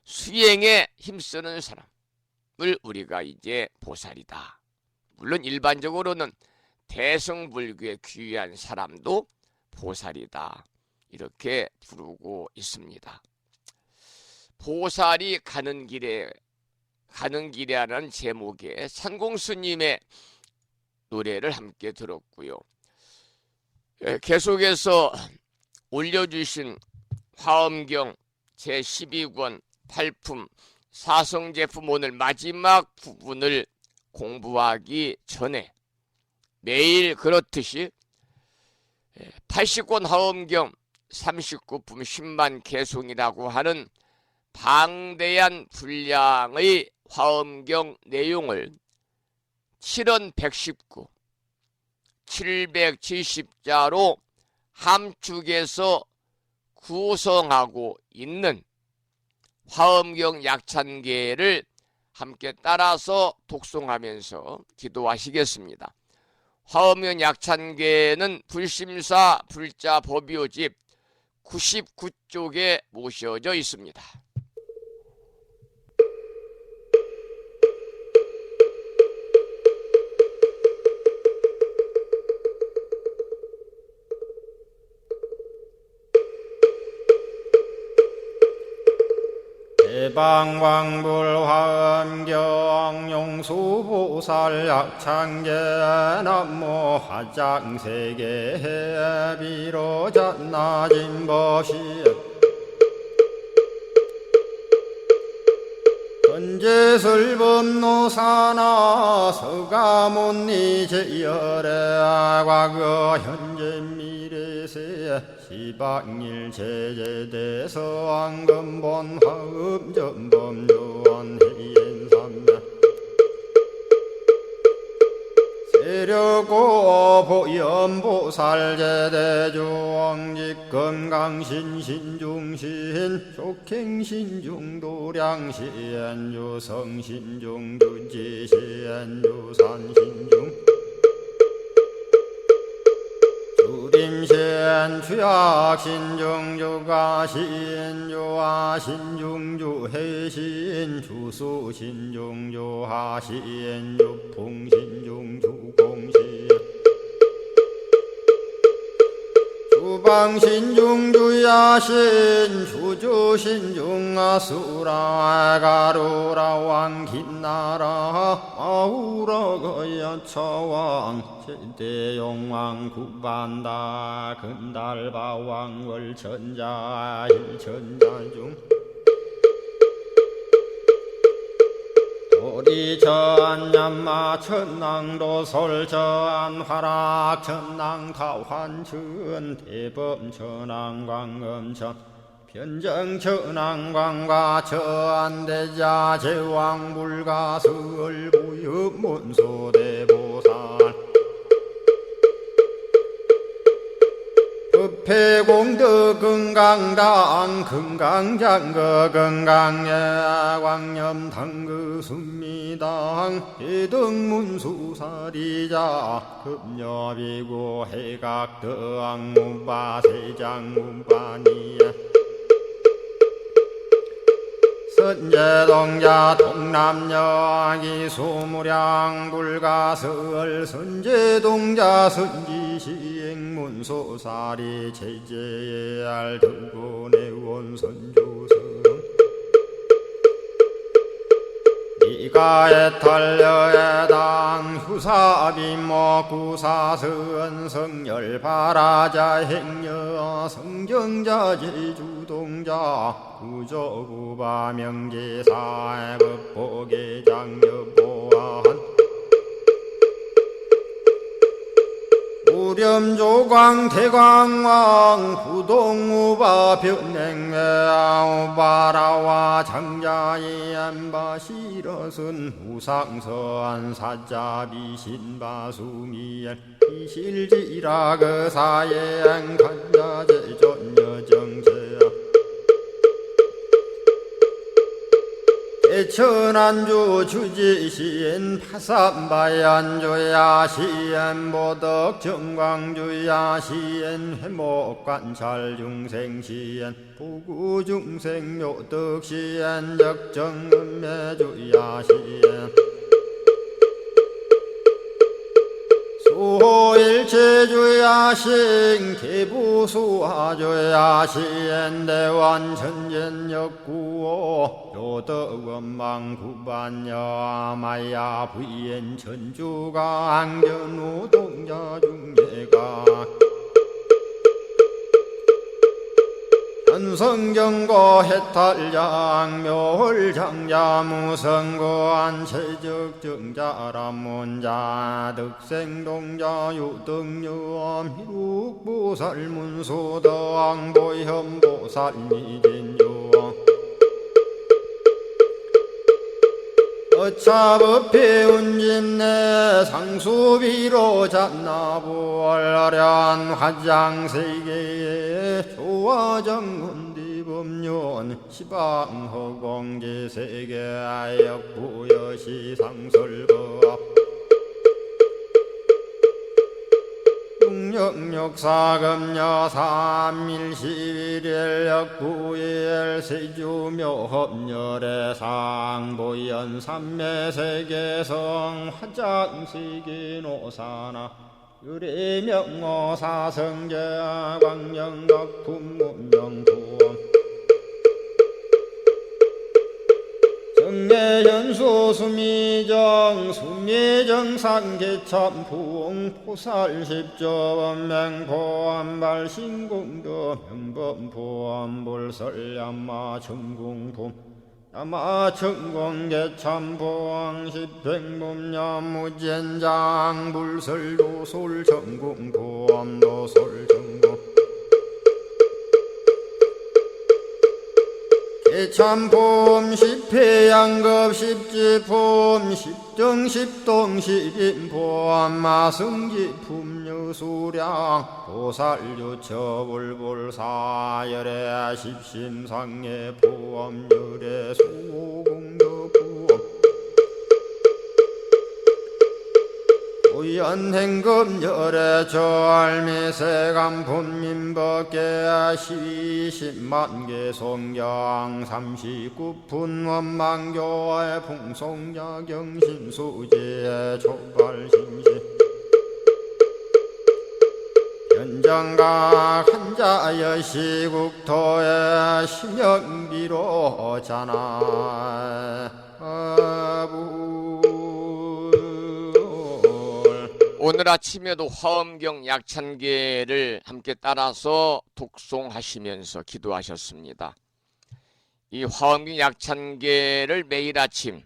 수행에 힘쓰는 사람을 우리가 이제 보살이다. 물론 일반적으로는 대승불교에 귀한 사람도 보살이다. 이렇게 부르고 있습니다. 보살이 가는 길이라는 제목의 산공스님의 노래를 함께 들었고요. 계속해서 올려주신 화엄경 제12권 8품 사성제품 오늘 마지막 부분을 공부하기 전에 매일 그렇듯이 80권 화엄경 39품 10만 개송이라고 하는 방대한 분량의 화엄경 내용을 7원 119, 770자로 함축해서 구성하고 있는 화엄경 약찬계를 함께 따라서 독송하면서 기도하시겠습니다. 화엄경 약찬계는 불심사 불자 법요집 99쪽에 모셔져 있습니다. 대방왕불화엄경 용수보살 약창계 남모 화장세계 비로자나진법시 천재설법노사나 서가못니 제열의 과거 현재 미래세 시방일 제제대서 왕금본 화음전범요원 해인삼매 세력고 보현보살제대주왕직 건강신신중신 족행신중도량신 유성신중 주지신 유산신중 주림신 주약신중 주가신 유하신중 주해신 주수신중 주하신 유풍신중 주공신 주방신중 주야신 주주신중 아수라 가루라 왕긴나라 아우라 거야차왕 제대용왕 구반다 근달바왕 월천자 일천자중 도리천냠마 천낭도 솔천 화락 천낭 타환천 대범 천왕 광음천 변정 천왕 광과 천대자 제왕 불가설 부엽 문소대보살 법회공덕 건강당 건강장거 건강예 광염당그 순미당 해등문수사리자 급여비고 해각덕 문바세장 문바니야 선제동자 동남여 기수무량 불가설 선제동자 선지시행문소사리 제제알 등군의원 선주성 이가에탈려에당 후사비모 구사선 성열바라자 행여 성정자 제주동자 구조구바 명제사의 법보계장여보안 우렴조광 대광왕 부동우바 변행매우바라와 장자의 안바시러선 우상서안 사자비 신바수미엘 이실지라 그사의 안간자제전여정세야 대천안주 주지시엔 파산바얀주야 시엔 보덕 정광주야 시엔 회목관찰 중생시엔 부구중생 요덕시엔 적정음매주야 시엔 수호일체주야신 개부수화주야신 대완천전역구호 요덕원망구반여 마야 부인 천주가 안견우 동자중예가 현성정거 해탈장 묘홀장자 무성거안 체적정자람문자 득생동자 유등유엄 희룩보살문소덕 보현보살미진유엄 어차법회 운집내 상수비로 잡나부얼련 화장세계에 조화정운디법륜 시방허공제세계 역부여시상설법 육력사금여 삼일시일일 역부일 세주묘협열의 상보연 삼매세계성 화장세계노사나 유래명어사성제 광명각품문명부원 정례연수 수미정 수미정산개참풍 포살십조원맹포암발신공도 명범포암불설얌마 천궁품 야마천공개참보왕십백문야무젠장 불설도솔전궁보암도솔전궁 개참폼 십회양급 십지폼 십정십동 십인폼 마승지 품유수량 보살유처불불사열애 십심상해 보엄열애 소공덕부엄 오연행금열애 절미세감 분민법계 시십만개 송경 39분 원망교의 풍송야경신수지의 초발신시 현정각 한자여 시국토의 심영비로 자나부 오늘 아침에도 화엄경 약찬계를 함께 따라서 독송하시면서 기도하셨습니다. 이 화엄경 약찬계를 매일 아침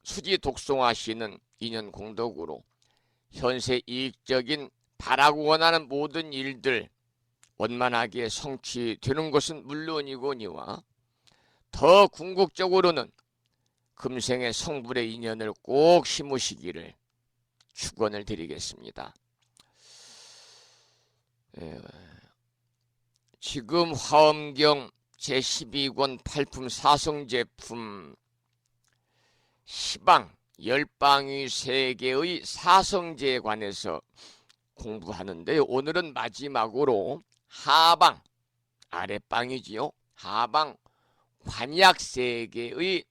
수지 독송하시는 인연 공덕으로 현세 이익적인 바라고 원하는 모든 일들 원만하게 성취되는 것은 물론이거니와 더 궁극적으로는 금생의 성불의 인연을 꼭 심으시기를 축원을 드리겠습니다. 지금 화엄경 제12권 8품 사성제품 시방 열방위 세계의 사성제에 관해서 공부하는데요. 오늘은 마지막으로 하방 아랫방이지요. 하방 관약세계의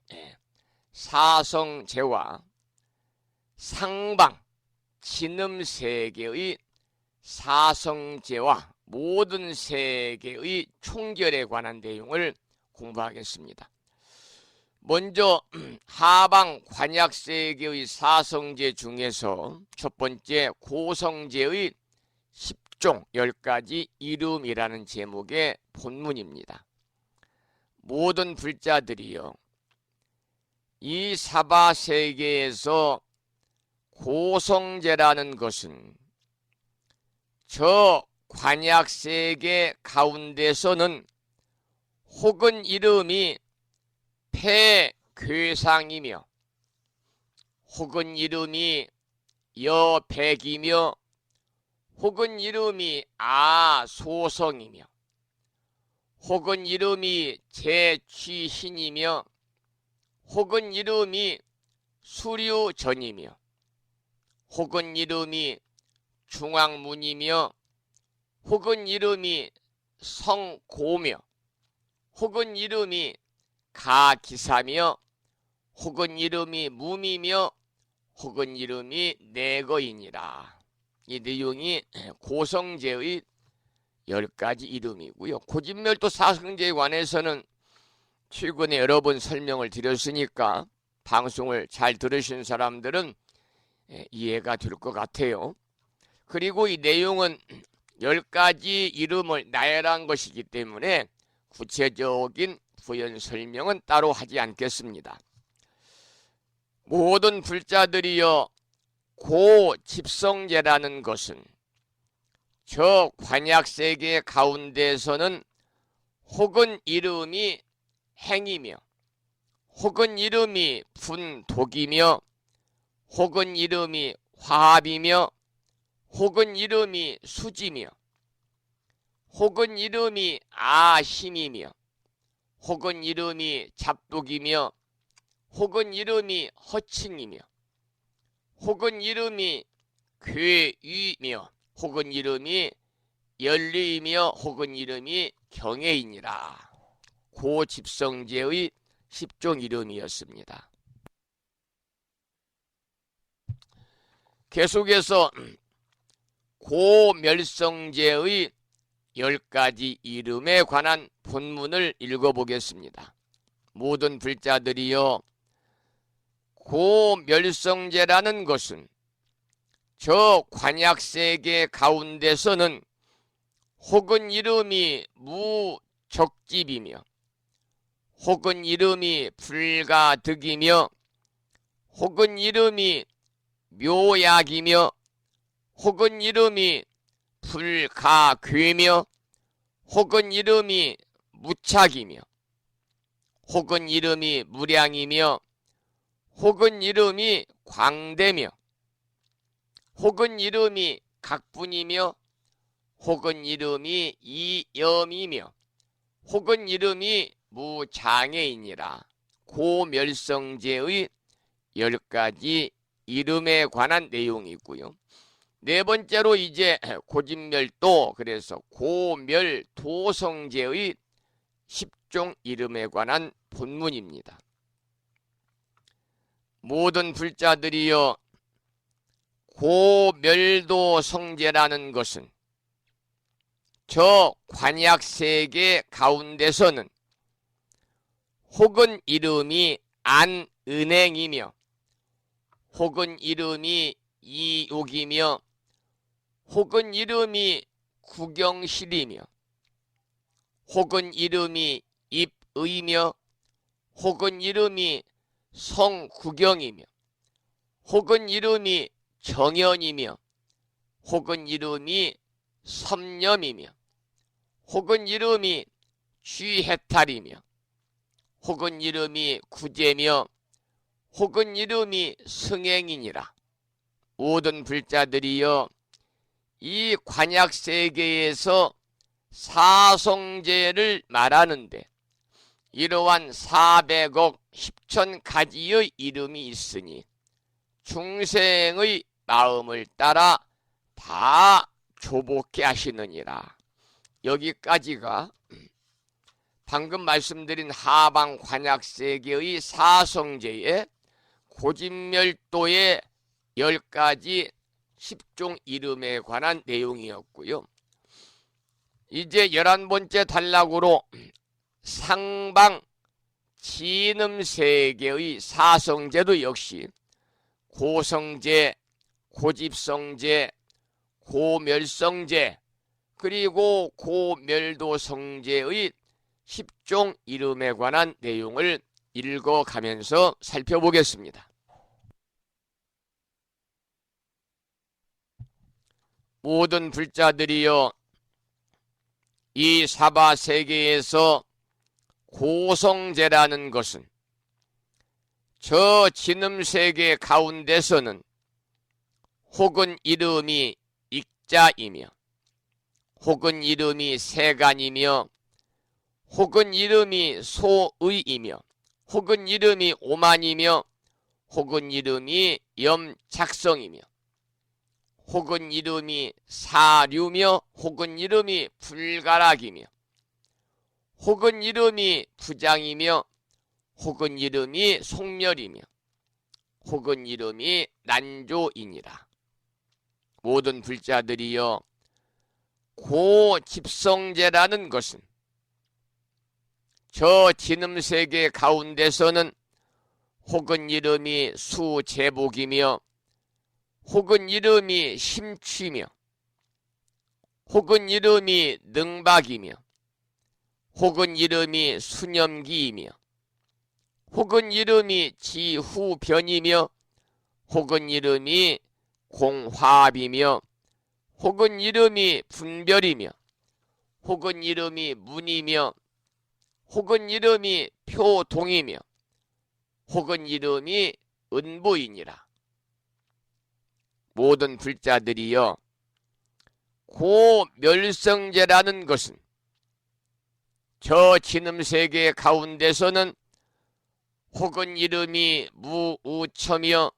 사성제와 상방 진음세계의 사성제와 모든 세계의 총결에 관한 내용을 공부하겠습니다. 먼저 하방 관약세계의 사성제 중에서 첫 번째 고성제의 10종 10가지 이름이라는 제목의 본문입니다. 모든 불자들이요, 이 사바세계에서 고성제라는 것은 저 관약세계 가운데서는 혹은 이름이 폐괴상이며 혹은 이름이 여백이며 혹은 이름이 아소성이며 혹은 이름이 제취신이며 혹은 이름이 수류전이며 혹은 이름이 중앙문이며 혹은 이름이 성고며 혹은 이름이 가기사며 혹은 이름이 무미며 혹은 이름이 내거이니라. 이 내용이 고성제의 10가지 이름이고요. 고진멸도 사성제에 관해서는 최근에 여러 번 설명을 드렸으니까 방송을 잘 들으신 사람들은 이해가 될 것 같아요. 그리고 이 내용은 10가지 이름을 나열한 것이기 때문에 구체적인 부연 설명은 따로 하지 않겠습니다. 모든 불자들이여 고집성제라는 것은 저 관약세계 가운데서는 혹은 이름이 행이며 혹은 이름이 분독이며 혹은 이름이 화합이며 혹은 이름이 수지며 혹은 이름이 아심이며 혹은 이름이 잡독이며 혹은 이름이 허칭이며 혹은 이름이 괴위며 혹은 이름이 연리이며 혹은 이름이 경애이니라. 고집성제의 10종 이름이었습니다. 계속해서 고멸성제의 10가지 이름에 관한 본문을 읽어보겠습니다. 모든 불자들이여, 고멸성제라는 것은 저 관약세계 가운데서는 혹은 이름이 무적집이며 혹은 이름이 불가득이며 혹은 이름이 묘약이며 혹은 이름이 불가괴며 혹은 이름이 무착이며 혹은 이름이 무량이며 혹은 이름이 광대며 혹은 이름이 각분이며 혹은 이름이 이염이며 혹은 이름이 무장애이니라. 고멸성제의 10가지 이름에 관한 내용이고요. 네 번째로 이제 고진멸도, 그래서 고멸도성제의 10종 이름에 관한 본문입니다. 모든 불자들이여, 고멸도성제라는 것은 저 관약세계 가운데서는 혹은 이름이 안은행이며 혹은 이름이 이욕이며 혹은 이름이 구경실이며 혹은 이름이 입의며 혹은 이름이 성구경이며 혹은 이름이 정연이며 혹은 이름이 섬념이며 혹은 이름이 쥐해탈이며 혹은 이름이 구제며 혹은 이름이 승행이니라. 모든 불자들이여, 이 관약세계에서 사성제를 말하는데 이러한 400억 10천 가지의 이름이 있으니 중생의 마음을 따라 다 조복해 하시느니라. 여기까지가 방금 말씀드린 하방 관약세계의 사성제의 고진멸도의 10가지 10종 이름에 관한 내용이었고요. 이제 11번째 단락으로 상방 진음세계의 사성제도 역시 고성제, 고집성제, 고멸성제, 그리고 고멸도성제의 10종 이름에 관한 내용을 읽어가면서 살펴보겠습니다. 모든 불자들이여, 이 사바세계에서 고성제라는 것은 저 진음세계 가운데서는 혹은 이름이 익자이며 혹은 이름이 세간이며 혹은 이름이 소의이며 혹은 이름이 오만이며 혹은 이름이 염착성이며 혹은 이름이 사류며 혹은 이름이 불가락이며 혹은 이름이 부장이며 혹은 이름이 속멸이며 혹은 이름이 난조이니라. 모든 불자들이여, 고집성제라는 것은 저 진음세계 가운데서는 혹은 이름이 수제복이며 혹은 이름이 심취며 혹은 이름이 능박이며 혹은 이름이 수념기이며 혹은 이름이 지후변이며 혹은 이름이 공화비며 혹은 이름이 분별이며 혹은 이름이 문이며 혹은 이름이 표동이며 혹은 이름이 은부이니라. 모든 불자들이여, 고멸성제라는 것은 저 진음세계 가운데서는 혹은 이름이 무우처며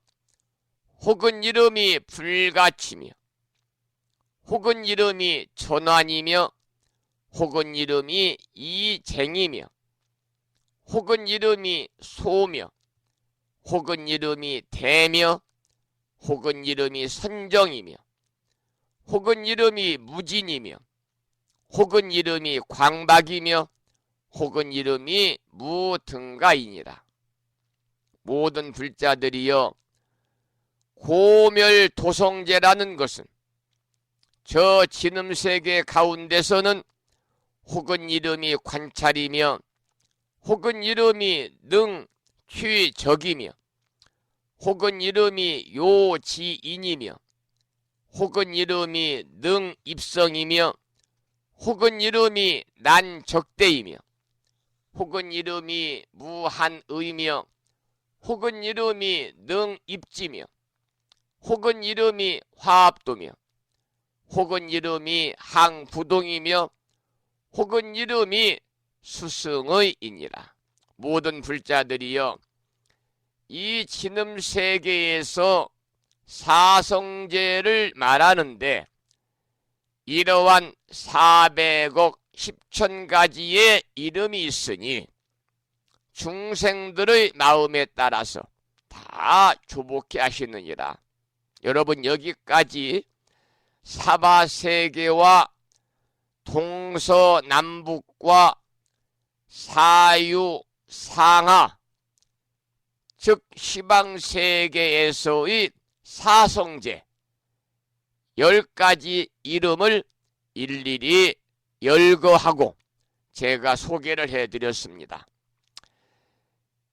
혹은 이름이 불가치며 혹은 이름이 전환이며 혹은 이름이 이쟁이며 혹은 이름이 소며 혹은 이름이 대며 혹은 이름이 선정이며 혹은 이름이 무진이며 혹은 이름이 광박이며 혹은 이름이 무등가이니라. 모든 불자들이여, 고멸도성제라는 것은 저 진음세계 가운데서는 혹은 이름이 관찰이며 혹은 이름이 능취적이며 혹은 이름이 요지인이며 혹은 이름이 능입성이며 혹은 이름이 난적대이며 혹은 이름이 무한의며 혹은 이름이 능입지며 혹은 이름이 화합도며 혹은 이름이 항부동이며 혹은 이름이 수승의이니라. 모든 불자들이여 이 진음세계에서 사성제를 말하는데 이러한 400억 10천 가지의 이름이 있으니 중생들의 마음에 따라서 다 조복해 하시느니라. 여러분 여기까지 사바세계와 동서남북과 사유상하 즉 시방세계에서의 사성제 10가지 이름을 일일이 열거하고 제가 소개를 해드렸습니다.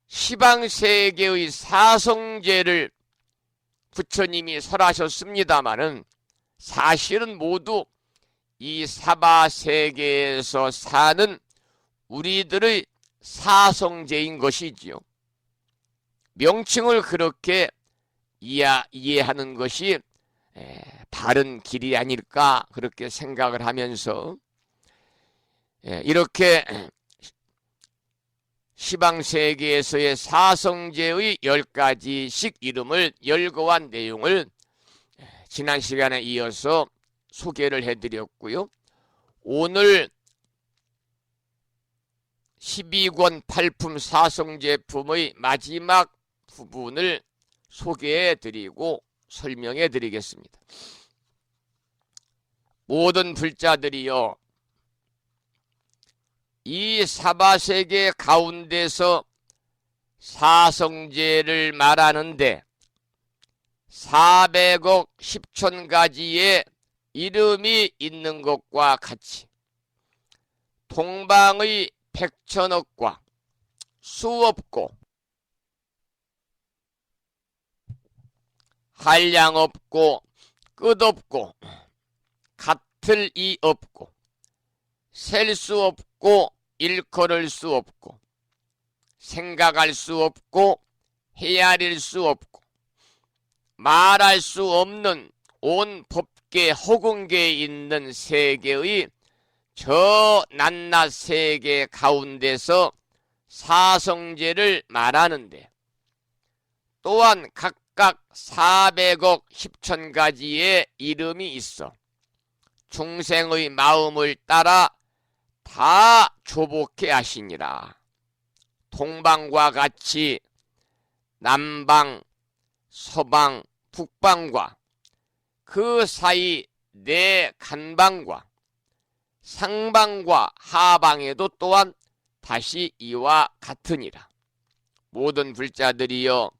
시방세계의 사성제를 부처님이 설하셨습니다마는 사실은 모두 이 사바세계에서 사는 우리들의 사성제인 것이지요. 명칭을 그렇게 이해하는 것이 바른 길이 아닐까 그렇게 생각을 하면서 이렇게 시방세계에서의 사성제의 10가지씩 이름을 열거한 내용을 지난 시간에 이어서 소개를 해드렸고요. 오늘 12권 8품 사성제품의 마지막 부분을 소개해드리고 설명해드리겠습니다. 모든 불자들이여 이 사바세계 가운데서 사성제를 말하는데 400억 10천 가지의 이름이 있는 것과 같이 동방의 백천억과 수없고 한량없고 끝없고 같을 이 없고 셀 수 없고 일컬을 수 없고 생각할 수 없고 헤아릴 수 없고 말할 수 없는 온 법계 허공계에 있는 세계의 저 낱낱 세계 가운데서 사성제를 말하는데 또한 각각 400억 10천 가지의 이름이 있어 중생의 마음을 따라 다 조복해 하시니라. 동방과 같이 남방, 서방, 북방과 그 사이 네 간방과 상방과 하방에도 또한 다시 이와 같으니라. 모든 불자들이여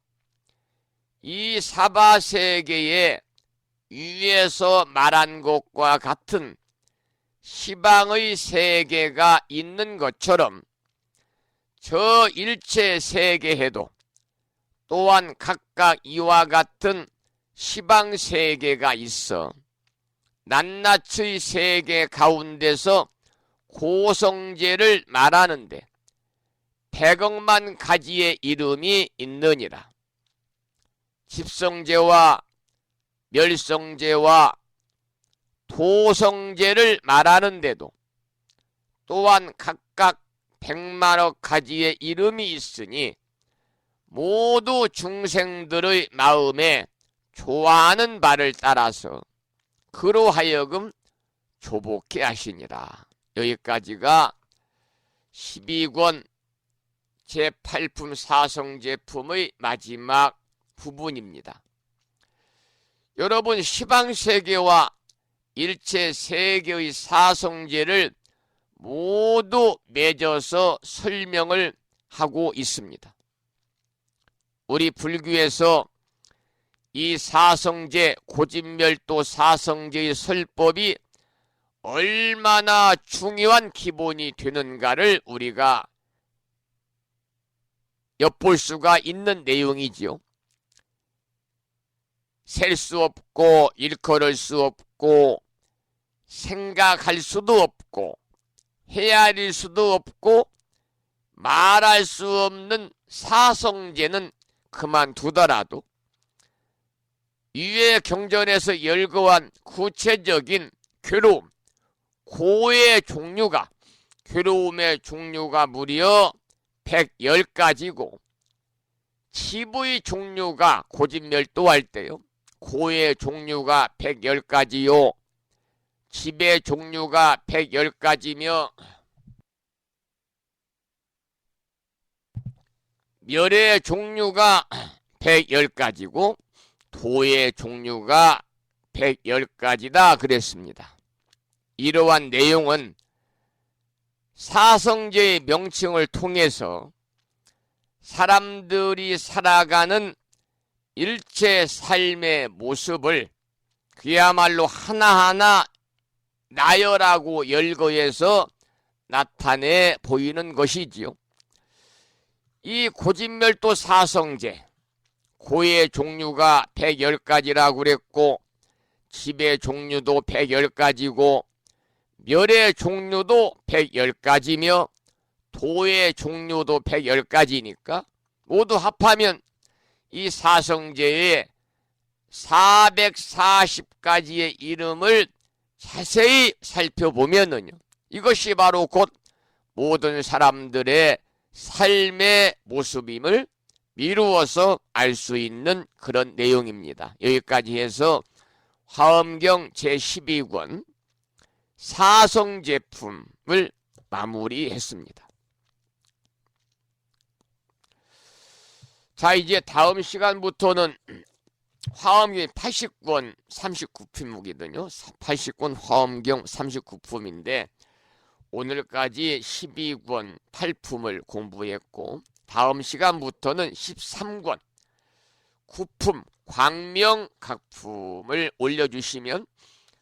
이 사바세계에 위에서 말한 것과 같은 시방의 세계가 있는 것처럼 저 일체 세계에도 또한 각각 이와 같은 시방 세계가 있어 낱낱의 세계 가운데서 고성제를 말하는데 100억만 가지의 이름이 있느니라. 집성제와 멸성제와 도성제를 말하는데도 또한 각각 100만억 가지의 이름이 있으니 모두 중생들의 마음에 좋아하는 바를 따라서 그로 하여금 조복해 하시니라. 여기까지가 12권 제8품 사성제품의 마지막 부분입니다. 여러분 시방세계와 일체 세계의 사성제를 모두 맺어서 설명을 하고 있습니다. 우리 불교에서 이 사성제 고진멸도 사성제의 설법이 얼마나 중요한 기본이 되는가를 우리가 엿볼 수가 있는 내용이지요. 셀 수 없고 일컬을 수 없고 생각할 수도 없고 헤아릴 수도 없고 말할 수 없는 사성제는 그만두더라도 위의 경전에서 열거한 구체적인 괴로움, 고의 종류가, 괴로움의 종류가 무려 110가지고 치부의 종류가 고집멸도할 때요, 고의 종류가 110가지요, 집의 종류가 110가지며 멸의 종류가 110가지고 도의 종류가 110가지다 그랬습니다. 이러한 내용은 사성제의 명칭을 통해서 사람들이 살아가는 일체 삶의 모습을 그야말로 하나하나 나열하고 열거해서 나타내 보이는 것이지요. 이 고집멸도 사성제, 고의 종류가 110가지라고 그랬고 집의 종류도 110가지고 멸의 종류도 110가지며 도의 종류도 110가지니까 모두 합하면 이 사성제의 440가지의 이름을 자세히 살펴보면은요, 이것이 바로 곧 모든 사람들의 삶의 모습임을 미루어서 알 수 있는 그런 내용입니다. 여기까지 해서 화엄경 제12권 사성제품을 마무리했습니다. 자, 이제 다음 시간부터는 화엄경 80권 39품이거든요. 80권 화엄경 39품인데 오늘까지 12권 8품을 공부했고 다음 시간부터는 13권 9품 광명각품을 올려주시면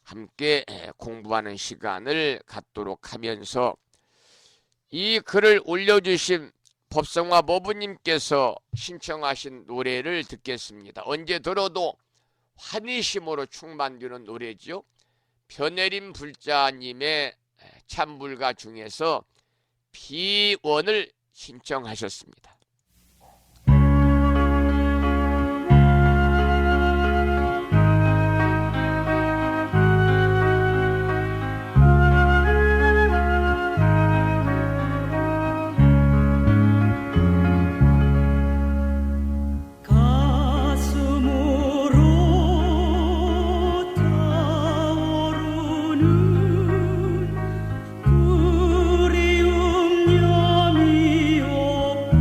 함께 공부하는 시간을 갖도록 하면서 이 글을 올려주신 법성화 머부님께서 신청하신 노래를 듣겠습니다. 언제 들어도 환희심으로 충만되는 노래죠. 변혜림 불자님의 참불가 중에서 비원을 신청하셨습니다. 가슴으로 타오르는 그리움 염이 없고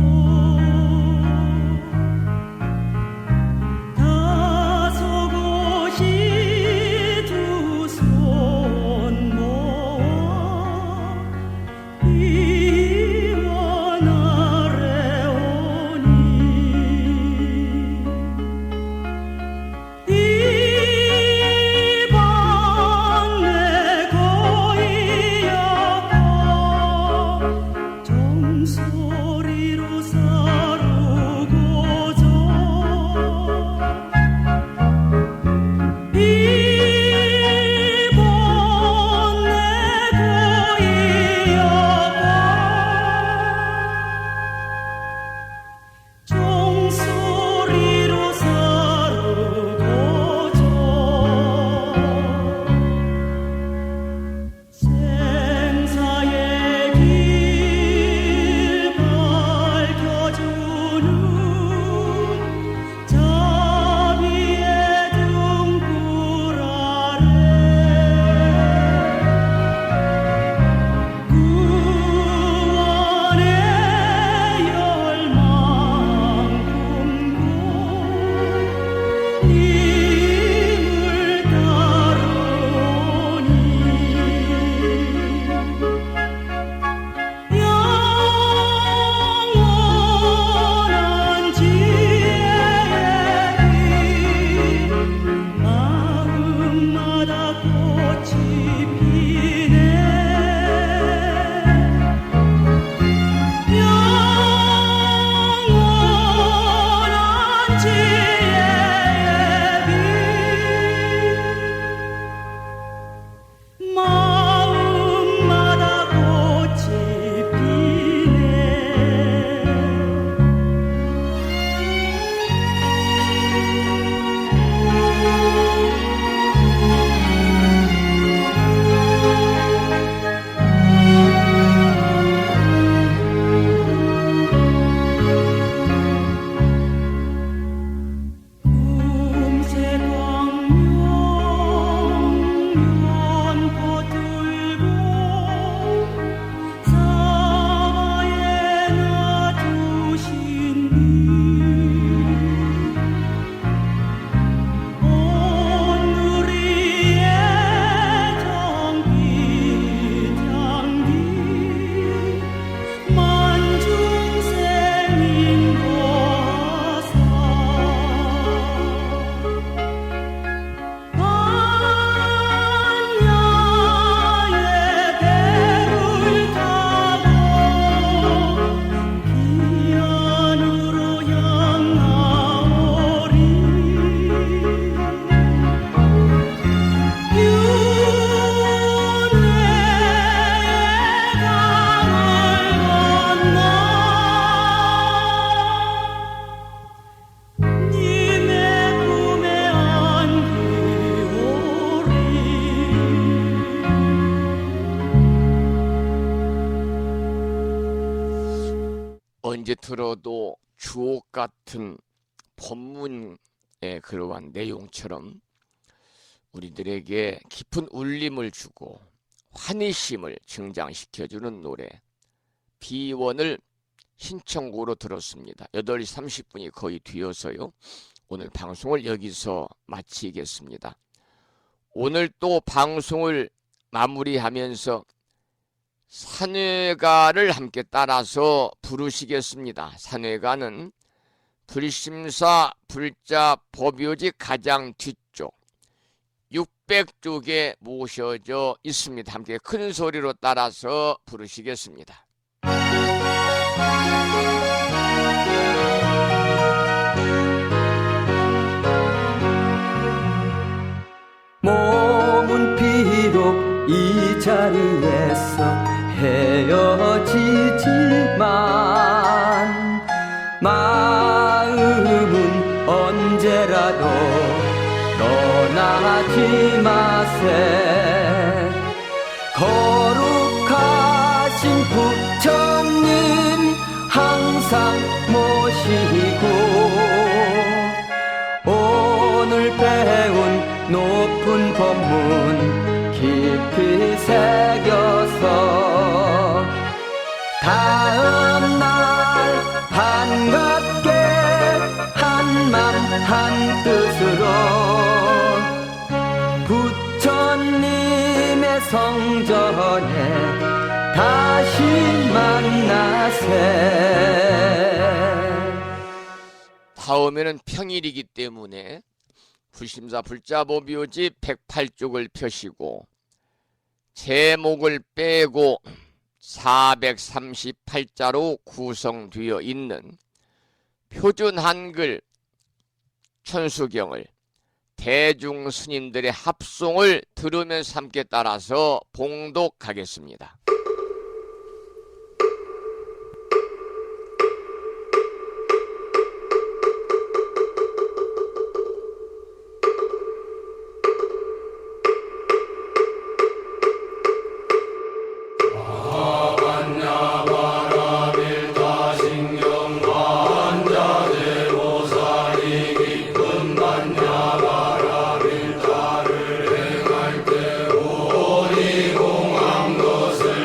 언제 들어도 주옥 같은 법문의 그러한 내용처럼 우리들에게 깊은 울림을 주고 환희심을 증장시켜주는 노래 비원을 신청곡으로 들었습니다. 8시 30분이 거의 뒤어서요. 오늘 방송을 여기서 마치겠습니다. 오늘 또 방송을 마무리하면서 산회가를 함께 따라서 부르시겠습니다. 산회가는 불심사 불자 법요지 가장 뒤쪽 600쪽에 모셔져 있습니다. 함께 큰 소리로 따라서 부르시겠습니다. 몸은 비록 이 자리에서 헤어지지만 마음은 언제라도 떠나지 마세. 거룩하신 부처님 항상 모시고 오늘 배운 높은 법문 깊이 새겨서 다음날 반갑게 한맘 한뜻으로 부처님의 성전에 다시 만나세. 다음에는 평일이기 때문에 불심사 불자법요지 108쪽을 펴시고 제목을 빼고 438자로 구성되어 있는 표준 한글 천수경을 대중 스님들의 합송을 들으면서 함께 따라서 봉독하겠습니다. 것을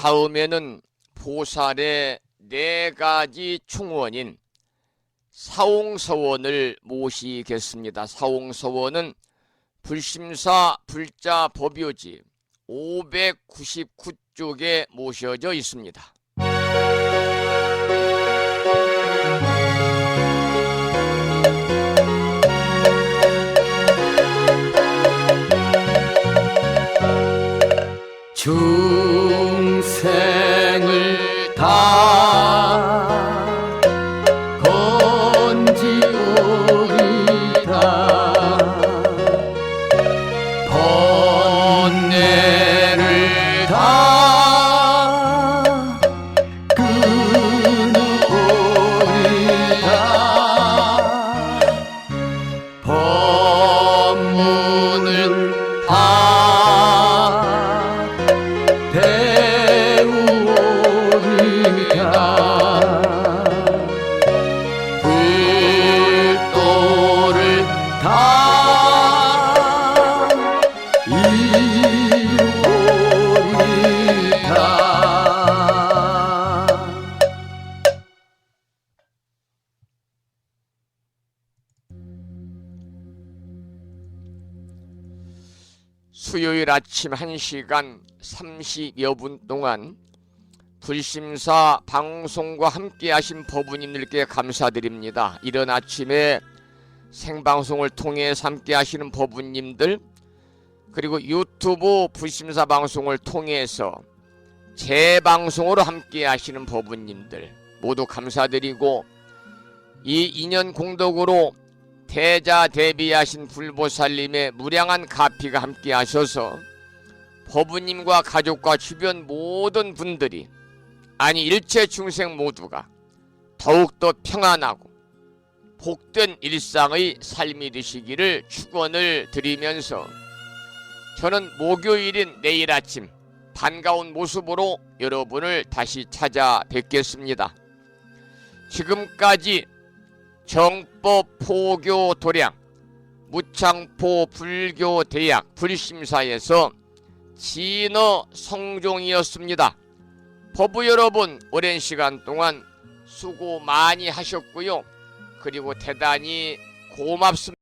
다음에는 보살의 4가지 충원인 사홍서원을 모시겠습니다. 사홍서원은 불심사 불자 법요지 599쪽에 모셔져 있습니다. 중생을 다 건지오리다 번뇌를 다 끊으오리다 법문을 다 배우리다 불도를 다 이루리다 수요일 아침 1시간 30여 분 동안 불심사 방송과 함께 하신 법우님들께 감사드립니다. 이른 아침에 생방송을 통해 함께 하시는 법우님들, 그리고 유튜브 불심사 방송을 통해서 재방송으로 함께 하시는 법우님들 모두 감사드리고, 이 인연 공덕으로 대자대비하신 불보살님의 무량한 가피가 함께 하셔서 법우님과 가족과 주변 모든 분들이, 아니 일체 중생 모두가 더욱더 평안하고 복된 일상의 삶이 되시기를 축원을 드리면서, 저는 목요일인 내일 아침 반가운 모습으로 여러분을 다시 찾아뵙겠습니다. 지금까지 정법 포교 도량 무창포 불교 대학 불심사에서 진어 성종이었습니다. 법부 여러분, 오랜 시간 동안 수고 많이 하셨고요. 그리고 대단히 고맙습니다.